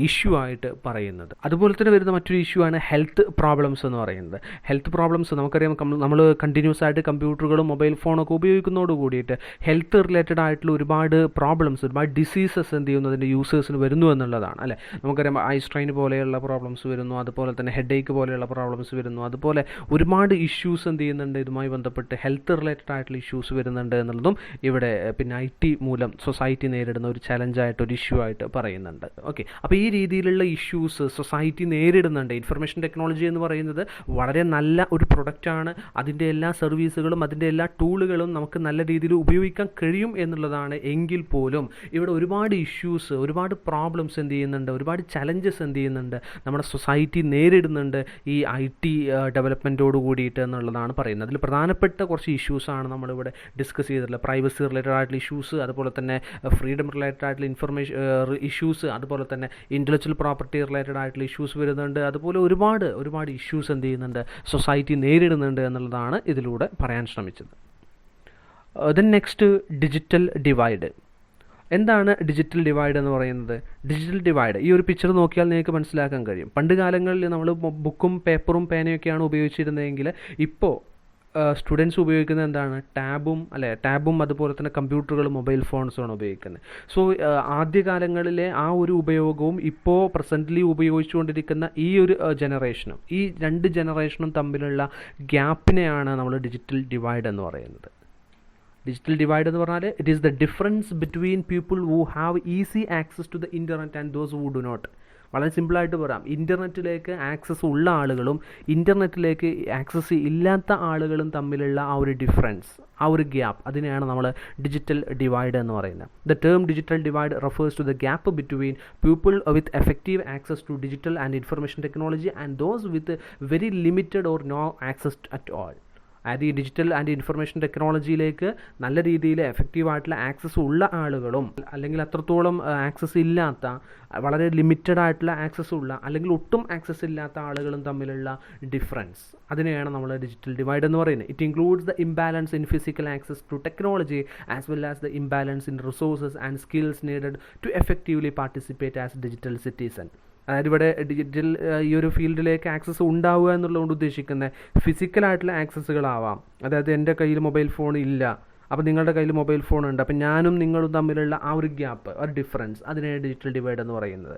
ഇഷ്യൂ ആയിട്ട് പറയുന്നത്. അതുപോലെ തന്നെ വരുന്ന മറ്റൊരു ഇഷ്യൂ ആണ് ഹെൽത്ത് പ്രോബ്ലംസ് എന്ന് പറയുന്നത്. ഹെൽത്ത് പ്രോബ്ലംസ് നമുക്കറിയാം, നമ്മൾ കണ്ടിന്യൂസ് ആയിട്ട് കമ്പ്യൂട്ടറുകളും മൊബൈൽ ഫോണൊക്കെ ഉപയോഗിക്കുന്നതോട് കൂടിയിട്ട് ഹെൽത്ത് റിലേറ്റഡ് ആയിട്ടുള്ള ഒരുപാട് പ്രോബ്ലംസ്, ഒരുപാട് ഡിസീസസ് എന്ത് ചെയ്യുന്നു അതിൻ്റെ യൂസേഴ്സിന് വരുന്നു എന്നുള്ളതാണ് അല്ലേ. നമുക്കറിയാം ഐ സ്ട്രെയിൻ പോലെയുള്ള പ്രോബ്ലംസ് വരുന്നു, അതുപോലെ തന്നെ ഹെഡ് ഏക്ക് പോലെയുള്ള പ്രോബ്ലംസ് വരുന്നു. അതുപോലെ ഒരുപാട് ഇഷ്യൂസ് എന്ത് ചെയ്യുന്നുണ്ട്, ഇതുമായി ബന്ധപ്പെട്ട് ഹെൽത്ത് റിലേറ്റഡ് ആയിട്ടുള്ള ഇഷ്യൂസ് വരുന്നുണ്ട് എന്നുള്ളതും ഇവിടെ IT മൂലം സൊസൈറ്റി നേരിടുന്ന ഒരു ചലഞ്ചായിട്ട്, ഒരു ഇഷ്യൂ ആയിട്ട് പറയുന്നുണ്ട്. ഓക്കെ, അപ്പോൾ ഈ രീതിയിലുള്ള ഇഷ്യൂസ് സൊസൈറ്റി നേരിടുന്നുണ്ട്. ഇൻഫർമേഷൻ ടെക്നോളജി എന്ന് പറയുന്നത് വളരെ നല്ല ഒരു പ്രൊഡക്റ്റാണ്. അതിൻ്റെ എല്ലാ സർവീസുകളും അതിൻ്റെ എല്ലാ ടൂളുകളും നമുക്ക് നല്ല രീതിയിൽ ഉപയോഗിക്കാൻ കഴിയും എന്നുള്ളതാണ്. എങ്കിൽ പോലും ഇവിടെ ഒരുപാട് ഇഷ്യൂസ്, ഒരുപാട് പ്രോബ്ലംസ് എന്ത് ചെയ്യുന്നുണ്ട്, ഒരുപാട് ചലഞ്ചസ് എന്ത് ചെയ്യുന്നുണ്ട്, നമ്മുടെ സൊസൈറ്റി നേരിടുന്നുണ്ട് ഈ IT ഡെവലപ്മെൻറ്റോട് കൂടിയിട്ട് എന്നുള്ളതാണ് പറയുന്നത്. അതിൽ പ്രധാനപ്പെട്ട കുറച്ച് ഇഷ്യൂസാണ് നമ്മളിവിടെ ഡിസ്കസ് ചെയ്തിട്ടുള്ളത്. പ്രൈവസി റിലേറ്റഡ് ആയിട്ടുള്ള ഇഷ്യൂസ്, അതുപോലെ തന്നെ ഫ്രീഡം റിലേറ്റഡ് ആയിട്ടുള്ള ഇൻഫർമേഷൻ ഇഷ്യൂസ്, അതുപോലെ തന്നെ ഇൻ്റലക്ച്വൽ പ്രോപ്പർട്ടി റിലേറ്റഡ് ആയിട്ടുള്ള ഇഷ്യൂസ് വരുന്നുണ്ട്. അതുപോലെ ഒരുപാട് ഇഷ്യൂസ് എന്ത് ചെയ്യുന്നുണ്ട്, സൊസൈറ്റി നേരിടുന്നുണ്ട് എന്നുള്ളതാണ് ഇതിലൂടെ പറയാൻ ശ്രമിച്ചത്. Then next, digital divide. എന്താണ് ഡിജിറ്റൽ ഡിവൈഡ് എന്ന് പറയുന്നത്? ഡിജിറ്റൽ ഡിവൈഡ്, ഈ ഒരു പിക്ചർ നോക്കിയാൽ നിങ്ങൾക്ക് മനസ്സിലാക്കാൻ കഴിയും. പണ്ട് കാലങ്ങളിൽ നമ്മൾ ബുക്കും പേപ്പറും പേനയൊക്കെയാണ് ഉപയോഗിച്ചിരുന്നതെങ്കിൽ ഇപ്പോൾ സ്റ്റുഡൻസ് ഉപയോഗിക്കുന്നത് എന്താണ്, ടാബും അതുപോലെ തന്നെ കമ്പ്യൂട്ടറുകളും മൊബൈൽ ഫോൺസുമാണ് ഉപയോഗിക്കുന്നത്. സോ ആദ്യകാലങ്ങളിലെ ആ ഒരു ഉപയോഗവും ഇപ്പോൾ പ്രസൻ്റ്ലി ഉപയോഗിച്ചുകൊണ്ടിരിക്കുന്ന ഈ ഒരു ജനറേഷനും, ഈ രണ്ട് ജനറേഷനും തമ്മിലുള്ള ഗ്യാപ്പിനെയാണ് നമ്മൾ ഡിജിറ്റൽ ഡിവൈഡ് എന്ന് പറയുന്നത്. ഡിജിറ്റൽ ഡിവൈഡ് എന്ന് പറഞ്ഞാൽ it is the difference between people who have easy access to the internet and those who do not. വളരെ സിമ്പിളായിട്ട് പറയാം, ഇൻ്റർനെറ്റിലേക്ക് ആക്സസ് ഉള്ള ആളുകളും ഇൻ്റർനെറ്റിലേക്ക് ആക്സസ് ഇല്ലാത്ത ആളുകളും തമ്മിലുള്ള ആ ഒരു ഡിഫറൻസ്, ആ ഒരു ഗ്യാപ്പ്, അതിനെയാണ് നമ്മൾ ഡിജിറ്റൽ ഡിവൈഡ് എന്ന് പറയുന്നത്. The term digital divide refers to the gap between people with effective access to digital and information technology and those with very limited or no access at all. അതായത് ഈ digital and information ടെക്നോളജിയിലേക്ക് നല്ല രീതിയിൽ എഫക്റ്റീവായിട്ടുള്ള access ഉള്ള ആളുകളും അല്ലെങ്കിൽ അത്രത്തോളം access ഇല്ലാത്ത, വളരെ ലിമിറ്റഡ് ആയിട്ടുള്ള ആക്സസ് ഉള്ള അല്ലെങ്കിൽ ഒട്ടും ആക്സസ് ഇല്ലാത്ത ആളുകളും തമ്മിലുള്ള ഡിഫറൻസ്, അതിനെയാണ് നമ്മൾ ഡിജിറ്റൽ ഡിവൈഡ് എന്ന് പറയുന്നത്. It includes the imbalance in physical access to technology as well as the imbalance in resources and skills needed to effectively participate as digital citizen. അതായത് ഇവിടെ ഡിജിറ്റൽ ഈ ഒരു ഫീൽഡിലേക്ക് ആക്സസ് ഉണ്ടാവുക എന്നുള്ളതുകൊണ്ട് ഉദ്ദേശിക്കുന്നത് ഫിസിക്കലായിട്ടുള്ള ആക്സസ്സുകളാവാം. അതായത് എൻ്റെ കയ്യിൽ മൊബൈൽ ഫോൺ ഇല്ല, അപ്പോൾ നിങ്ങളുടെ കയ്യിൽ മൊബൈൽ ഫോൺ ഉണ്ട്, അപ്പോൾ ഞാനും നിങ്ങളും തമ്മിലുള്ള ആ ഒരു ഗ്യാപ്പ്, ഒരു ഡിഫറൻസ്, അതിനെയാണ് ഡിജിറ്റൽ ഡിവൈഡ് എന്ന് പറയുന്നത്.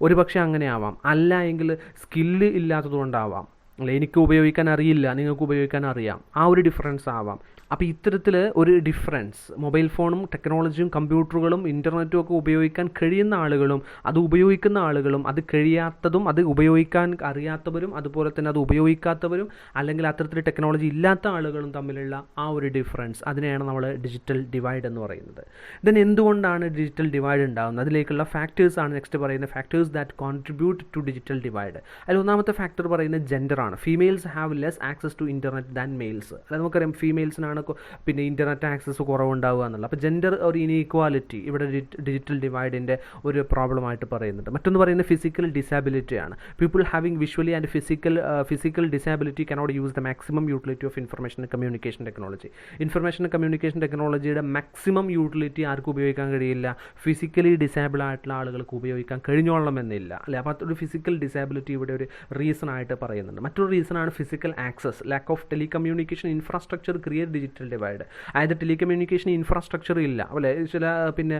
ഒരു പക്ഷേ അങ്ങനെ ആവാം, അല്ല എങ്കിൽ സ്കില്ല് ഇല്ലാത്തതുകൊണ്ടാവാം, അല്ല എനിക്ക് ഉപയോഗിക്കാൻ അറിയില്ല, നിങ്ങൾക്ക് ഉപയോഗിക്കാൻ അറിയാം, ആ ഒരു ഡിഫറൻസ് ആവാം. അപ്പോൾ ഇത്തരത്തിൽ ഒരു ഡിഫറൻസ്, മൊബൈൽ ഫോണും ടെക്നോളജിയും കമ്പ്യൂട്ടറുകളും ഇൻ്റർനെറ്റും ഒക്കെ ഉപയോഗിക്കാൻ കഴിയുന്ന ആളുകളും അത് ഉപയോഗിക്കുന്ന ആളുകളും അത് കഴിയാത്തതും അത് ഉപയോഗിക്കാൻ അറിയാത്തവരും അതുപോലെ തന്നെ അത് ഉപയോഗിക്കാത്തവരും അല്ലെങ്കിൽ അത്തരത്തിൽ ടെക്നോളജി ഇല്ലാത്ത ആളുകളും തമ്മിലുള്ള ആ ഒരു ഡിഫറൻസ്, അതിനെയാണ് നമ്മൾ ഡിജിറ്റൽ ഡിവൈഡ് എന്ന് പറയുന്നത്. ദെൻ എന്തുകൊണ്ടാണ് ഡിജിറ്റൽ ഡിവൈഡ് ഉണ്ടാകുന്നത്, അതിലേക്കുള്ള ഫാക്ടേഴ്സ് ആണ് നെക്സ്റ്റ് പറയുന്നത്. Factors that contribute to digital divide. അതിൽ ഒന്നാമത്തെ ഫാക്ടർ പറയുന്നത് ജെൻഡറാണ്. Females have less access to internet than males. അതായത് നമുക്കറിയാം ഫീമെയിൽസിനാണ് പിന്നെ ഇൻ്റർനെറ്റ് ആക്സസ് കുറവുണ്ടാവുക എന്നുള്ളത്. അപ്പോൾ ജെൻഡർ ഒരു ഇനീക്വാലിറ്റി ഇവിടെ ഡിജിറ്റൽ ഡിവൈഡിൻ്റെ ഒരു പ്രോബ്ലമായിട്ട് പറയുന്നുണ്ട്. മറ്റൊന്ന് പറയുന്നത് ഫിസിക്കൽ ഡിസാബിലിറ്റിയാണ്. People having visually and physical disability cannot use the maximum utility of information and communication technology. Information and communication ടെക്നോളജിയുടെ മാക്സിമം യൂട്ടിലിറ്റി ആർക്കും ഉപയോഗിക്കാൻ കഴിയില്ല, ഫിസിക്കലി ഡിസേബിൾ ആയിട്ടുള്ള ആളുകൾക്ക് ഉപയോഗിക്കാൻ കഴിഞ്ഞോളണമെന്നില്ല, അല്ലേ? അപ്പോൾ അതൊരു ഫിസിക്കൽ ഡിസാബിലിറ്റി ഇവിടെ ഒരു റീസൺ ആയിട്ട് പറയുന്നുണ്ട്. മറ്റൊരു റീസണാണ് physical access. Lack of telecommunication infrastructure create digital divide. അതായത് ടെലികമ്മ്യൂണിക്കേഷൻ ഇൻഫ്രാസ്ട്രക്ചർ ഇല്ല, അല്ലേ? ചില പിന്നെ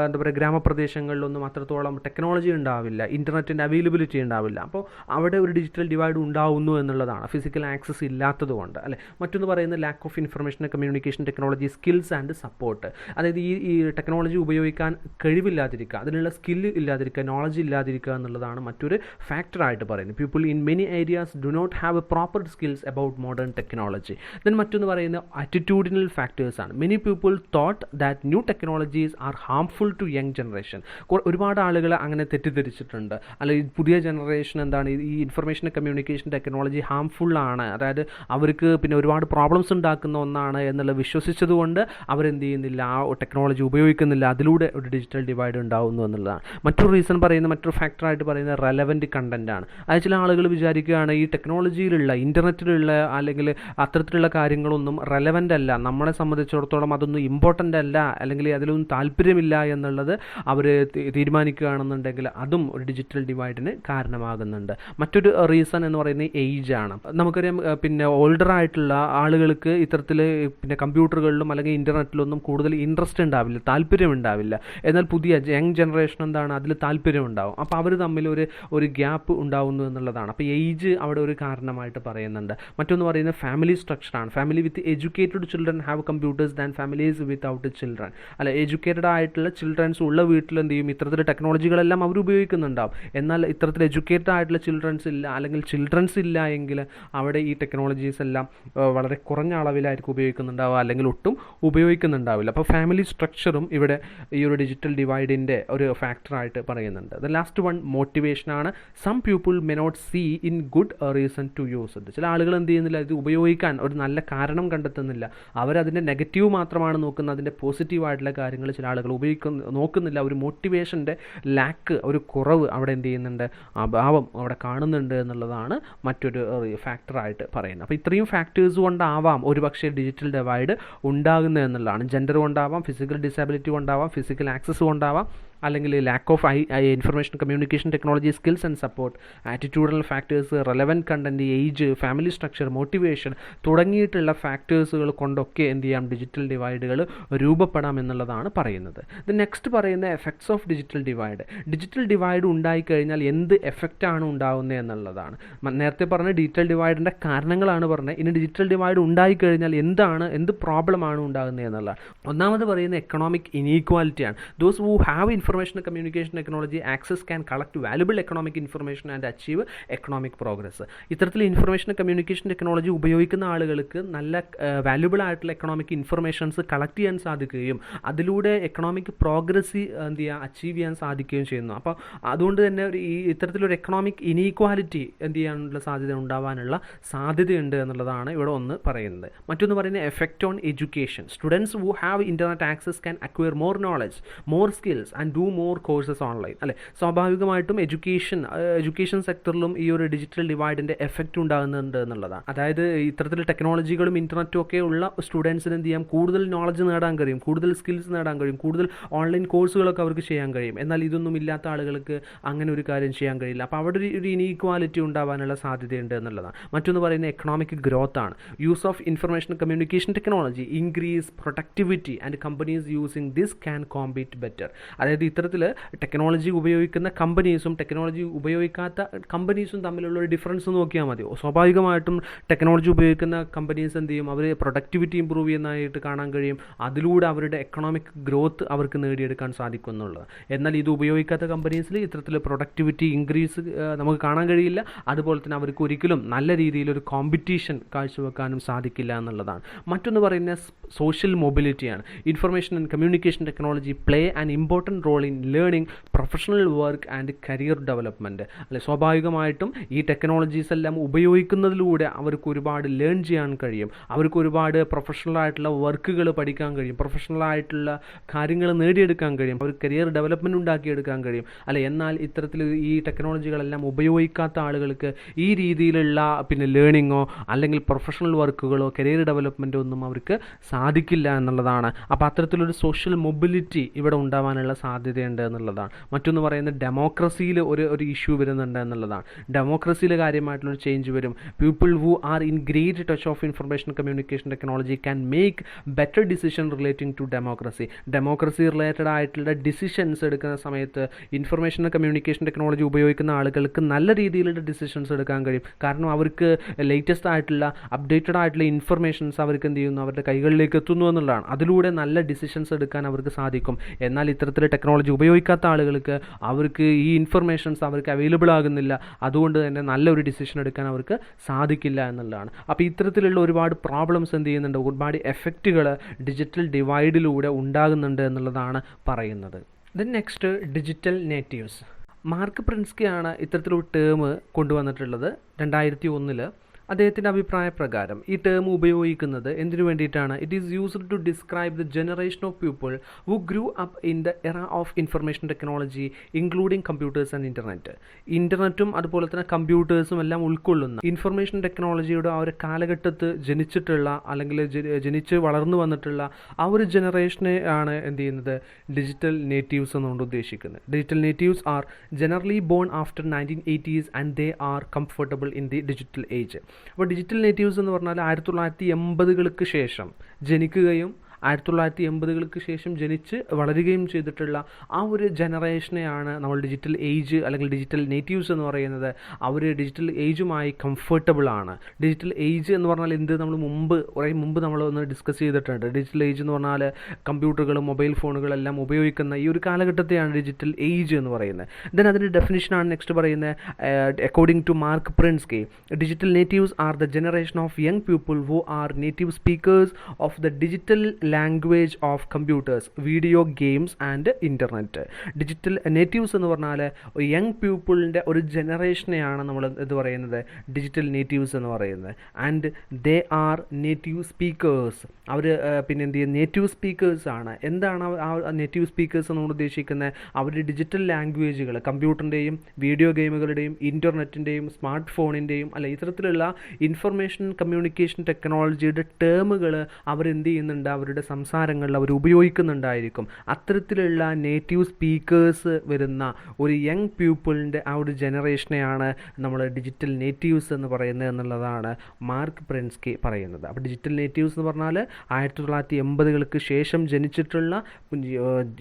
എന്താ പറയുക, ഗ്രാമപ്രദേശങ്ങളിലൊന്നും അത്രത്തോളം ടെക്നോളജി ഉണ്ടാവില്ല, ഇൻ്റർനെറ്റിൻ്റെ അവൈലബിലിറ്റി ഉണ്ടാവില്ല. അപ്പോൾ അവിടെ ഒരു ഡിജിറ്റൽ ഡിവൈഡ് ഉണ്ടാവുന്നു എന്നുള്ളതാണ്, ഫിസിക്കൽ ആക്സസ് ഇല്ലാത്തതുകൊണ്ട്, അല്ലേ? മറ്റൊന്ന് പറയുന്നത് lakh of information and communication technology skills and support. അതായത് ഈ ടെക്നോളജി ഉപയോഗിക്കാൻ കഴിവില്ലാതിരിക്കുക, അതിനുള്ള സ്കില്ല് ഇല്ലാതിരിക്കുക, നോളജ് ഇല്ലാതിരിക്കുക എന്നുള്ളതാണ് മറ്റൊരു ഫാക്ടറായിട്ട് പറയുന്നത്. People in many areas do not have a proper skills about modern technology. Then മറ്റൊന്ന് പറയുന്നത് attitudinal factors ആണ്. Many people thought that new technologies are harmful to young generation. ഒരുപാട് ആളുകൾ അങ്ങനെ തെറ്റിദ്ധരിച്ചിട്ടുണ്ട്, അല്ലെങ്കിൽ പുതിയ ജനറേഷൻ എന്താണ് ഈ ഇൻഫർമേഷൻ കമ്മ്യൂണിക്കേഷൻ ടെക്നോളജി ഹാംഫുൾ ആണ്, അതായത് അവർക്ക് പിന്നെ ഒരുപാട് പ്രോബ്ലംസ് ഉണ്ടാക്കുന്ന ഒന്നാണ് എന്നുള്ള വിശ്വസിച്ചതുകൊണ്ട് അവരെന്ത് ചെയ്യുന്നില്ല, ആ ടെക്നോളജി ഉപയോഗിക്കുന്നില്ല, അതിലൂടെ ഒരു ഡിജിറ്റൽ ഡിവൈഡ് ഉണ്ടാകുന്നു എന്നുള്ളതാണ്. മറ്റൊരു റീസൺ പറയുന്നത്, മറ്റൊരു ഫാക്ടറായിട്ട് പറയുന്നത് റെലവൻറ്റ് കണ്ടൻ്റ് ആണ്. അത് ചില ആളുകൾ വിചാരിക്കുകയാണ് ഈ ടെക്നോളജിയിലുള്ള ഇൻ്റർനെറ്റിലുള്ള അല്ലെങ്കിൽ അത്തരത്തിലുള്ള കാര്യങ്ങളൊന്നും റെലവൻ്റ് അല്ല, നമ്മളെ സംബന്ധിച്ചിടത്തോളം അതൊന്നും ഇമ്പോർട്ടൻ്റ് അല്ല, അല്ലെങ്കിൽ അതിലൊന്നും താല്പര്യമില്ല എന്നുള്ളത് അവർ തീരുമാനിക്കുകയാണെന്നുണ്ടെങ്കിൽ അതും ഒരു ഡിജിറ്റൽ ഡിവൈഡിന് കാരണമാകുന്നുണ്ട്. മറ്റൊരു റീസൺ എന്ന് പറയുന്നത് ഏജ് ആണ്. നമുക്കറിയാം പിന്നെ ഓൾഡർ ആയിട്ടുള്ള ആളുകൾക്ക് ഇത്തരത്തിൽ പിന്നെ കമ്പ്യൂട്ടറുകളിലും അല്ലെങ്കിൽ ഇൻ്റർനെറ്റിലൊന്നും കൂടുതൽ ഇൻട്രസ്റ്റ് ഉണ്ടാവില്ല, താല്പര്യം ഉണ്ടാവില്ല. എന്നാൽ പുതിയ യങ് ജനറേഷൻ എന്താണ് അതിൽ താല്പര്യം ഉണ്ടാവും. അപ്പോൾ അവർ തമ്മിൽ ഒരു ഗ്യാപ്പ് ഉണ്ടാവുന്നു എന്നുള്ളതാണ്. അപ്പോൾ ഏജ് അവിടെ ഒരു കാരണമായിട്ട് പറയുന്നുണ്ട്. മറ്റൊന്ന് പറയുന്നത് ഫാമിലി സ്ട്രക്ചറാണ്. Family with educated children have computers than families without children. അല്ല, എഡ്യൂക്കേറ്റഡ് ആയിട്ടുള്ള ചിൽഡ്രൻസ് ഉള്ള വീട്ടിൽ എന്ത് ചെയ്യും, ഇത്തരത്തിൽ ടെക്നോളജികളെല്ലാം അവർ ഉപയോഗിക്കുന്നുണ്ടാവും. എന്നാൽ ഇത്തരത്തിൽ എഡ്യൂക്കേറ്റഡ് ആയിട്ടുള്ള ചിൽഡ്രൻസ് ഇല്ല, അല്ലെങ്കിൽ ചിൽഡ്രൻസ് ഇല്ല എങ്കിൽ അവിടെ ഈ ടെക്നോളജീസ് എല്ലാം വളരെ കുറഞ്ഞ അളവിലായിരിക്കും ഉപയോഗിക്കുന്നുണ്ടാവുക, അല്ലെങ്കിൽ ഒട്ടും ഉപയോഗിക്കുന്നുണ്ടാവില്ല. അപ്പോൾ ഫാമിലി സ്ട്രക്ചറും ഇവിടെ ഈ ഒരു ഡിജിറ്റൽ ഡിവൈഡിൻ്റെ ഒരു ഫാക്ടറായിട്ട് പറയുന്നുണ്ട്. ദ ലാസ്റ്റ് വൺ മോട്ടിവേഷനാണ്. Some people may not see in good reason to use it. ചില ആളുകൾ എന്ത് ചെയ്യുന്നില്ല, ഇത് ഉപയോഗിക്കാൻ ഒരു നല്ല കാരണം കണ്ടെത്തുന്നില്ല, അവരതിൻ്റെ നെഗറ്റീവ് മാത്രമാണ് നോക്കുന്നത്, അതിൻ്റെ പോസിറ്റീവായിട്ടുള്ള കാര്യങ്ങൾ ചില ആളുകൾ നോക്കുന്നില്ല. ഒരു മോട്ടിവേഷൻ്റെ ലാക്ക്, ഒരു കുറവ് അവിടെ എന്ത് ചെയ്യുന്നുണ്ട്, അഭാവം അവിടെ കാണുന്നുണ്ട് എന്നുള്ളതാണ് മറ്റൊരു ഫാക്ടറായിട്ട് പറയുന്നത്. അപ്പോൾ ഇത്രയും ഫാക്ടേഴ്സ് കൊണ്ടാവാം ഒരു പക്ഷേ ഡിജിറ്റൽ ഡിവൈഡ് ഉണ്ടാകുന്നത് എന്നുള്ളതാണ്. ജെൻഡർ കൊണ്ടാവാം, ഫിസിക്കൽ ഡിസാബിലിറ്റി കൊണ്ടാവാം, ഫിസിക്കൽ ആക്സസ് കൊണ്ടാവാം, അല്ലെങ്കിൽ lack of information communication technology skills and support, attitudinal factors, relevant content, age, family structure, motivation തുടങ്ങിയിട്ടുള്ള ഫാക്ടേഴ്സുകൾ കൊണ്ടൊക്കെ എന്ത് ചെയ്യാം, ഡിജിറ്റൽ ഡിവൈഡുകൾ രൂപപ്പെടാം എന്നുള്ളതാണ് പറയുന്നത്. ഇത് നെക്സ്റ്റ് പറയുന്ന effects of digital divide. Digital divide ഉണ്ടായിക്കഴിഞ്ഞാൽ എന്ത് എഫക്റ്റാണ് ഉണ്ടാകുന്നത് എന്നുള്ളതാണ്. നേരത്തെ പറഞ്ഞ ഡിജിറ്റൽ ഡിവൈഡിൻ്റെ കാരണങ്ങളാണ് പറഞ്ഞത്. ഇനി ഡിജിറ്റൽ ഡിവൈഡ് ഉണ്ടായിക്കഴിഞ്ഞാൽ എന്ത് പ്രോബ്ലമാണ് ഉണ്ടാകുന്നത് എന്നുള്ളതാണ്. ഒന്നാമത് പറയുന്നത് എക്കണോമിക് ഇനീക്വാലിറ്റിയാണ്. Those who have information and communication technology, access can collect valuable economic information and achieve economic progress. ഇത്തരത്തിൽ ഇൻഫർമേഷൻ കമ്മ്യൂണിക്കേഷൻ ടെക്നോളജി ഉപയോഗിക്കുന്ന ആളുകൾക്ക് നല്ല വാല്യുബിൾ ആയിട്ടുള്ള എക്കണോമിക് ഇൻഫർമേഷൻസ് കളക്ട് ചെയ്യാൻ സാധിക്കുകയും അതിലൂടെ എക്കണോമിക് പ്രോഗ്രസ് അച്ചീവ് ചെയ്യാൻ സാധിക്കുകയും ചെയ്യുന്നു. അപ്പോൾ അതുകൊണ്ട് തന്നെ ഈ ഇത്തരത്തിലൊരു എക്കണോമിക് ഇനീക്വാലിറ്റി ചെയ്യാനുള്ള സാധ്യത ഉണ്ടാവാനുള്ള സാധ്യതയുണ്ട് എന്നുള്ളതാണ് ഇവിടെ ഒന്ന് പറയുന്നത്. മറ്റൊന്ന് പറയുന്നത് effect on education. Students who have internet access can acquire more knowledge, more skills and do more courses online. അല്ലേ, സ്വാഭാവികമായിട്ടും എഡ്യൂക്കേഷൻ സെക്ടറിലും ഈ ഒരു ഡിജിറ്റൽ ഡിവൈഡിൻ്റെ എഫക്റ്റ് ഉണ്ടാകുന്നുണ്ട് എന്നുള്ളതാണ്. അതായത് ഇത്തരത്തിൽ ടെക്നോളജികളും ഇൻ്റർനെറ്റും ഒക്കെ ഉള്ള സ്റ്റുഡൻസിന് എന്ത് ചെയ്യാം, കൂടുതൽ നോളജ് നേടാൻ കഴിയും, കൂടുതൽ സ്കിൽസ് നേടാൻ കഴിയും, കൂടുതൽ ഓൺലൈൻ കോഴ്സുകളൊക്കെ അവർക്ക് ചെയ്യാൻ കഴിയും. എന്നാൽ ഇതൊന്നും ഇല്ലാത്ത ആളുകൾക്ക് അങ്ങനെ ഒരു കാര്യം ചെയ്യാൻ കഴിയില്ല. അപ്പോൾ അവിടെ ഒരു ഇനീക്വാലിറ്റി ഉണ്ടാവാനുള്ള സാധ്യതയുണ്ട് എന്നുള്ളതാണ്. മറ്റൊന്ന് പറയുന്നത് എക്കണോമിക് ഗ്രോത്ത് ആണ്. Use of information communication technology increase productivity and companies using this can compete better. അതായത് ഇത്തരത്തിൽ ടെക്നോളജി ഉപയോഗിക്കുന്ന കമ്പനീസും ടെക്നോളജി ഉപയോഗിക്കാത്ത കമ്പനീസും തമ്മിലുള്ള ഒരു ഡിഫറൻസ് നോക്കിയാൽ മതി. സ്വാഭാവികമായിട്ടും ടെക്നോളജി ഉപയോഗിക്കുന്ന കമ്പനീസ് എന്ത് ചെയ്യും, അവർ പ്രൊഡക്ടിവിറ്റി ഇമ്പ്രൂവ് ചെയ്യുന്നതായിട്ട് കാണാൻ കഴിയും. അതിലൂടെ അവരുടെ എക്കണോമിക് ഗ്രോത്ത് അവർക്ക് നേടിയെടുക്കാൻ സാധിക്കും എന്നുള്ളത്. എന്നാൽ ഇത് ഉപയോഗിക്കാത്ത കമ്പനീസിൽ ഇത്തരത്തിൽ പ്രൊഡക്ടിവിറ്റി ഇൻക്രീസ് നമുക്ക് കാണാൻ കഴിയില്ല. അതുപോലെ തന്നെ അവർക്ക് ഒരിക്കലും നല്ല രീതിയിലൊരു കോമ്പറ്റീഷൻ കാഴ്ചവെക്കാനും സാധിക്കില്ല എന്നുള്ളതാണ്. മറ്റൊന്ന് പറയുന്നത് സോഷ്യൽ മൊബിലിറ്റിയാണ്. Information and communication technology play an important role in learning, professional work and career development. അല്ലെ, സ്വാഭാവികമായിട്ടും ഈ ടെക്നോളജീസ് എല്ലാം ഉപയോഗിക്കുന്നതിലൂടെ അവർക്ക് ഒരുപാട് ലേൺ ചെയ്യാൻ കഴിയും, അവർക്ക് ഒരുപാട് പ്രൊഫഷണലായിട്ടുള്ള വർക്കുകൾ പഠിക്കാൻ കഴിയും, പ്രൊഫഷണലായിട്ടുള്ള കാര്യങ്ങൾ നേടിയെടുക്കാൻ കഴിയും, അവർ കരിയർ ഡെവലപ്മെൻറ്റ് ഉണ്ടാക്കിയെടുക്കാൻ കഴിയും. അല്ലെ, എന്നാൽ ഇത്തരത്തിൽ ഈ ടെക്നോളജികളെല്ലാം ഉപയോഗിക്കാത്ത ആളുകൾക്ക് ഈ രീതിയിലുള്ള ലേണിങ്ങോ അല്ലെങ്കിൽ പ്രൊഫഷണൽ വർക്കുകളോ കരിയർ ഡെവലപ്മെൻറ്റോ ഒന്നും അവർക്ക് സാധിക്കില്ല എന്നുള്ളതാണ്. അപ്പോൾ അത്തരത്തിലൊരു സോഷ്യൽ മൊബിലിറ്റി ഇവിടെ ഉണ്ടാവാനുള്ള സാധ്യതയുണ്ട് എന്നുള്ളതാണ്. മറ്റൊന്ന് പറയുന്നത് ഡെമോക്രസിയിൽ ഒരു ഇഷ്യൂ വരുന്നുണ്ട് എന്നുള്ളതാണ്. ഡെമോക്രസിയിൽ കാര്യമായിട്ടുള്ളൊരു ചേഞ്ച് വരും. People who are in great touch of information communication technology can make better decision relating to democracy related ആയിട്ടുള്ള ഡിസിഷൻസ് എടുക്കുന്ന സമയത്ത് ഇൻഫർമേഷൻ കമ്മ്യൂണിക്കേഷൻ ടെക്നോളജി ഉപയോഗിക്കുന്ന ആളുകൾക്ക് നല്ല രീതിയിലുള്ള ഡിസിഷൻസ് എടുക്കാൻ കഴിയും. കാരണം അവർക്ക് ലേറ്റസ്റ്റ് ആയിട്ടുള്ള അപ്ഡേറ്റഡ് ആയിട്ടുള്ള ഇൻഫർമേഷൻസ് അവർക്ക് എന്ത് ചെയ്യുന്നു, അവരുടെ കൈകളിലേക്ക് എത്തുന്നു എന്നുള്ളതാണ്. അതിലൂടെ നല്ല ഡിസിഷൻസ് എടുക്കാൻ അവർക്ക് സാധിക്കും. എന്നാൽ ഇത്തരത്തിൽ ടെക്നോളജി ഉപയോഗിക്കാത്ത ആളുകൾക്ക് അവർക്ക് ഈ ഇൻഫർമേഷൻസ് അവർക്ക് അവൈലബിൾ ആകുന്നില്ല. അതുകൊണ്ട് തന്നെ നല്ലൊരു ഡിസിഷൻ എടുക്കാൻ അവർക്ക് സാധിക്കില്ല എന്നുള്ളതാണ്. അപ്പോൾ ഇത്തരത്തിലുള്ള ഒരുപാട് പ്രോബ്ലംസ് എന്ത് ചെയ്യുന്നുണ്ട്, ഒരുപാട് എഫക്റ്റുകൾ ഡിജിറ്റൽ ഡിവൈഡിലൂടെ ഉണ്ടാകുന്നുണ്ട് എന്നുള്ളതാണ് പറയുന്നത്. Then next, digital natives. Marc പ്രിൻസ്കിയാണ് ഇത്തരത്തിലൊരു ടേം കൊണ്ടുവന്നിട്ടുള്ളത് 2001. അദ്ദേഹത്തിൻ്റെ അഭിപ്രായപ്രകാരം ഈ ടേം ഉപയോഗിക്കുന്നത് എന്തിനു വേണ്ടിയിട്ടാണ്? It is used to describe the generation of people who grew up in the era of information technology including computers and ഇൻ്റർനെറ്റും അതുപോലെ തന്നെ കമ്പ്യൂട്ടേഴ്സും എല്ലാം ഉൾക്കൊള്ളുന്ന ഇൻഫർമേഷൻ ടെക്നോളജിയുടെ ആ ഒരു കാലഘട്ടത്ത് ജനിച്ചിട്ടുള്ള അല്ലെങ്കിൽ ജനിച്ച് വളർന്നു വന്നിട്ടുള്ള ആ ഒരു ജനറേഷനെ ആണ് എന്ത് ചെയ്യുന്നത്, ഡിജിറ്റൽ നേറ്റീവ്സ് എന്നുകൊണ്ട് ഉദ്ദേശിക്കുന്നത്. Digital natives are generally born after 1980s and they are comfortable in the digital age. അപ്പോൾ ഡിജിറ്റൽ നേറ്റീവ്സ് എന്ന് പറഞ്ഞാൽ 1980-കൾക്ക് ശേഷം ജനിക്കുകയും 1980-കൾക്ക് ശേഷം ജനിച്ച് വളരുകയും ചെയ്തിട്ടുള്ള ആ ഒരു ജനറേഷനെയാണ് നമ്മൾ ഡിജിറ്റൽ ഏജ് അല്ലെങ്കിൽ ഡിജിറ്റൽ നേറ്റീവ്സ് എന്ന് പറയുന്നത്. അവർ ഡിജിറ്റൽ ഏജുമായി കംഫർട്ടബിൾ ആണ്. ഡിജിറ്റൽ ഏജ് എന്ന് പറഞ്ഞാൽ എന്ത്, നമ്മൾ കുറേ മുമ്പ് നമ്മളൊന്ന് ഡിസ്കസ് ചെയ്തിട്ടുണ്ട്. ഡിജിറ്റൽ ഏജ് എന്ന് പറഞ്ഞാൽ കമ്പ്യൂട്ടറുകളും മൊബൈൽ ഫോണുകളെല്ലാം ഉപയോഗിക്കുന്ന ഈ ഒരു കാലഘട്ടത്തെയാണ് ഡിജിറ്റൽ ഏജ് എന്ന് പറയുന്നത്. ദെൻ അതിൻ്റെ ഡെഫിനിഷനാണ് നെക്സ്റ്റ് പറയുന്നത്. According to Marc Prensky, digital natives are the generation of young people who are native speakers of the digital language of computers, video games and internet. Digital natives എന്ന് പറഞ്ഞാൽ young പീപ്പിളിൻ്റെ ഒരു ജനറേഷനെയാണ് നമ്മൾ ഇത് പറയുന്നത് digital natives എന്ന് പറയുന്നത്. And they are native speakers. അവർ പിന്നെ എന്ത് ചെയ്യും, നേറ്റീവ് സ്പീക്കേഴ്സ് ആണ്. എന്താണ് ആ നേറ്റീവ് സ്പീക്കേഴ്സ് നമ്മൾ ഉദ്ദേശിക്കുന്നത്? അവർ ഡിജിറ്റൽ ലാംഗ്വേജുകൾ, കമ്പ്യൂട്ടറിൻ്റെയും വീഡിയോ ഗെയിമുകളുടെയും ഇൻ്റർനെറ്റിൻ്റെയും സ്മാർട്ട് ഫോണിൻ്റെയും അല്ല ഇത്തരത്തിലുള്ള ഇൻഫർമേഷൻ കമ്മ്യൂണിക്കേഷൻ ടെക്നോളജിയുടെ ടേമുകൾ അവരെന്ത് ചെയ്യുന്നുണ്ട്, അവരുടെ സംസാരങ്ങളിൽ അവർ ഉപയോഗിക്കുന്നുണ്ടായിരിക്കും. അത്തരത്തിലുള്ള നേറ്റീവ് സ്പീക്കേഴ്സ് വരുന്ന ഒരു യങ് പീപ്പിളിൻ്റെ ആ ഒരു ജനറേഷനെയാണ് നമ്മൾ ഡിജിറ്റൽ നേറ്റീവ്സ് എന്ന് പറയുന്നത് എന്നുള്ളതാണ് മാർക്ക് പ്രിൻസ്കി പറയുന്നത്. അപ്പോൾ ഡിജിറ്റൽ നേറ്റീവ്സ് എന്ന് പറഞ്ഞാൽ 1980-കൾക്ക് ശേഷം ജനിച്ചിട്ടുള്ള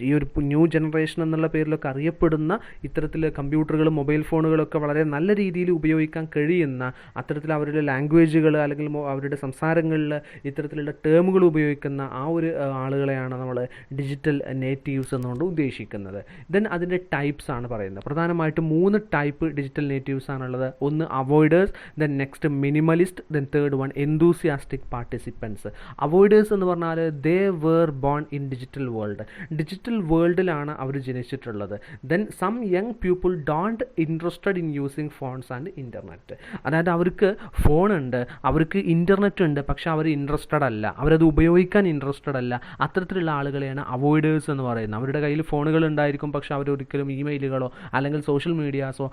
ഈ ഒരു ന്യൂ ജനറേഷൻ എന്നുള്ള പേരിലൊക്കെ അറിയപ്പെടുന്ന ഇത്തരത്തിൽ കമ്പ്യൂട്ടറുകളും മൊബൈൽ ഫോണുകളൊക്കെ വളരെ നല്ല രീതിയിൽ ഉപയോഗിക്കാൻ കഴിയുന്ന അത്തരത്തിൽ അവരുടെ ലാംഗ്വേജുകൾ അല്ലെങ്കിൽ അവരുടെ സംസാരങ്ങളിൽ ഇത്തരത്തിലുള്ള ടേമുകൾ ഉപയോഗിക്കുന്ന ആ ഒരു ആളുകളെയാണ് നമ്മൾ ഡിജിറ്റൽ നേറ്റീവ്സ് എന്നുകൊണ്ട് ഉദ്ദേശിക്കുന്നത്. ദെൻ അതിൻ്റെ ടൈപ്സ് ആണ് പറയുന്നത്. പ്രധാനമായിട്ടും 3 ടൈപ്പ് ഡിജിറ്റൽ നേറ്റീവ്സ് ആണുള്ളത്. ഒന്ന് avoiders, then next minimalist, then third one enthusiastic participants. Avoiders എന്ന് പറഞ്ഞാൽ they were born in digital world, digital വേൾഡിലാണ് അവർ ജനിച്ചിട്ടുള്ളത്. Then some young people don't interested in using phones and internet. അതായത് അവർക്ക് ഫോണുണ്ട്, അവർക്ക് ഇൻ്റർനെറ്റ് ഉണ്ട്, പക്ഷേ അവർ ഇൻട്രസ്റ്റഡ് അല്ല, അവരത് ഉപയോഗിക്കാൻ ഇൻട്രസ്റ്റഡ് അല്ല. അത്തരത്തിലുള്ള ആളുകളെയാണ് അവോയ്ഡേഴ്സ് എന്ന് പറയുന്നത്. അവരുടെ കയ്യിൽ ഫോണുകൾ ഉണ്ടായിരിക്കും, പക്ഷേ അവരൊരിക്കലും ഇമെയിലുകളോ അല്ലെങ്കിൽ സോഷ്യൽ മീഡിയാസോ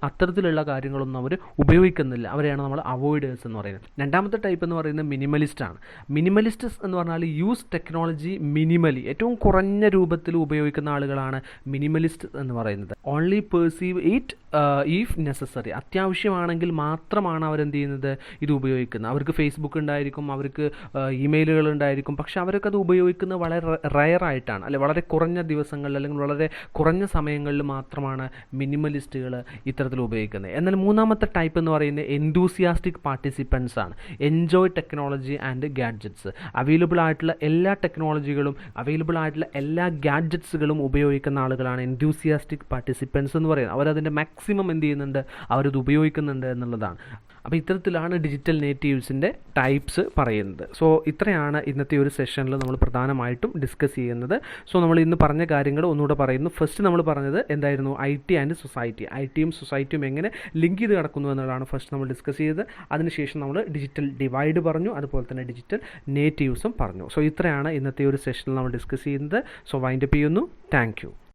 അത്തരത്തിലുള്ള കാര്യങ്ങളൊന്നും അവർ ഉപയോഗിക്കുന്നില്ല. അവരെയാണ് നമ്മൾ അവോയ്ഡേഴ്സ് എന്ന് പറയുന്നത്. രണ്ടാമത്തെ ടൈപ്പ് എന്ന് പറയുന്നത് മിനിമലിസ്റ്റ് ആണ്. മിനിമലിസ്റ്റ് എന്ന് പറഞ്ഞാൽ യൂസ് ടെക്നോളജി മിനിമലി, ഏറ്റവും കുറഞ്ഞ രൂപത്തിൽ ഉപയോഗിക്കുന്ന ആളുകളാണ് മിനിമലിസ്റ്റ് എന്ന് പറയുന്നത്. Only perceive it if necessary, അത്യാവശ്യമാണെങ്കിൽ മാത്രമാണ് അവരെന്ത് ചെയ്യുന്നത്, ഇത് ഉപയോഗിക്കുന്നത്. അവർക്ക് ഫേസ്ബുക്ക് ഉണ്ടായിരിക്കും, അവർക്ക് ഇമെയിലുകൾ ഉണ്ടായിരിക്കും, പക്ഷെ അവരൊക്കെ അത് ഉപയോഗിക്കുന്നത് വളരെ റയറായിട്ടാണ്, അല്ലെ വളരെ കുറഞ്ഞ ദിവസങ്ങളിൽ അല്ലെങ്കിൽ വളരെ കുറഞ്ഞ സമയങ്ങളിൽ മാത്രമാണ് മിനിമലിസ്റ്റുകൾ ഇത്തരത്തിൽ ഉപയോഗിക്കുന്നത്. എന്നാൽ മൂന്നാമത്തെ ടൈപ്പ് എന്ന് പറയുന്നത് എന്തൂസിയാസ്റ്റിക് പാർട്ടിസിപ്പൻസ് ആണ്. Enjoy technology and gadgets, available ആയിട്ടുള്ള എല്ലാ ടെക്നോളജികളും അവൈലബിൾ ആയിട്ടുള്ള എല്ലാ ഗാഡ്ജറ്റ്സുകളും ഉപയോഗിക്കുന്ന ആളുകളാണ് എന്തൂസിയാസ്റ്റിക് പാർട്ടിസിപ്പൻസ് എന്ന് പറയുന്നത്. അവരതിൻ്റെ മാക്സിമം എന്ത് ചെയ്യുന്നുണ്ട്, അവരത് ഉപയോഗിക്കുന്നുണ്ട് എന്നുള്ളതാണ്. അപ്പോൾ ഇത്തരത്തിലാണ് ഡിജിറ്റൽ നേറ്റീവ്സിൻ്റെ ടൈപ്സ് പറയുന്നത്. സോ ഇത്രയാണ് ഇന്നത്തെ ഒരു സെഷനിൽ നമ്മൾ പ്രധാനമായിട്ടും ഡിസ്കസ് ചെയ്യുന്നത്. സോ നമ്മൾ ഇന്ന് പറഞ്ഞ കാര്യങ്ങൾ ഒന്നുകൂടെ പറയുന്നു. ഫസ്റ്റ് നമ്മൾ പറഞ്ഞത് എന്തായിരുന്നു, IT ആൻഡ് സൊസൈറ്റി, ITയും സൊസൈറ്റിയും എങ്ങനെ ലിങ്ക് ചെയ്ത് കിടക്കുന്നു എന്നുള്ളതാണ് ഫസ്റ്റ് നമ്മൾ ഡിസ്കസ് ചെയ്തത്. അതിനുശേഷം നമ്മൾ ഡിജിറ്റൽ ഡിവൈഡ് പറഞ്ഞു, അതുപോലെ തന്നെ ഡിജിറ്റൽ നേറ്റീവ്സും പറഞ്ഞു. സോ ഇത്രയാണ് ഇന്നത്തെ ഒരു സെഷനിൽ നമ്മൾ ഡിസ്കസ് ചെയ്യുന്നത്. സോ വൈൻഡപ്പ് ചെയ്യുന്നു. Thank you.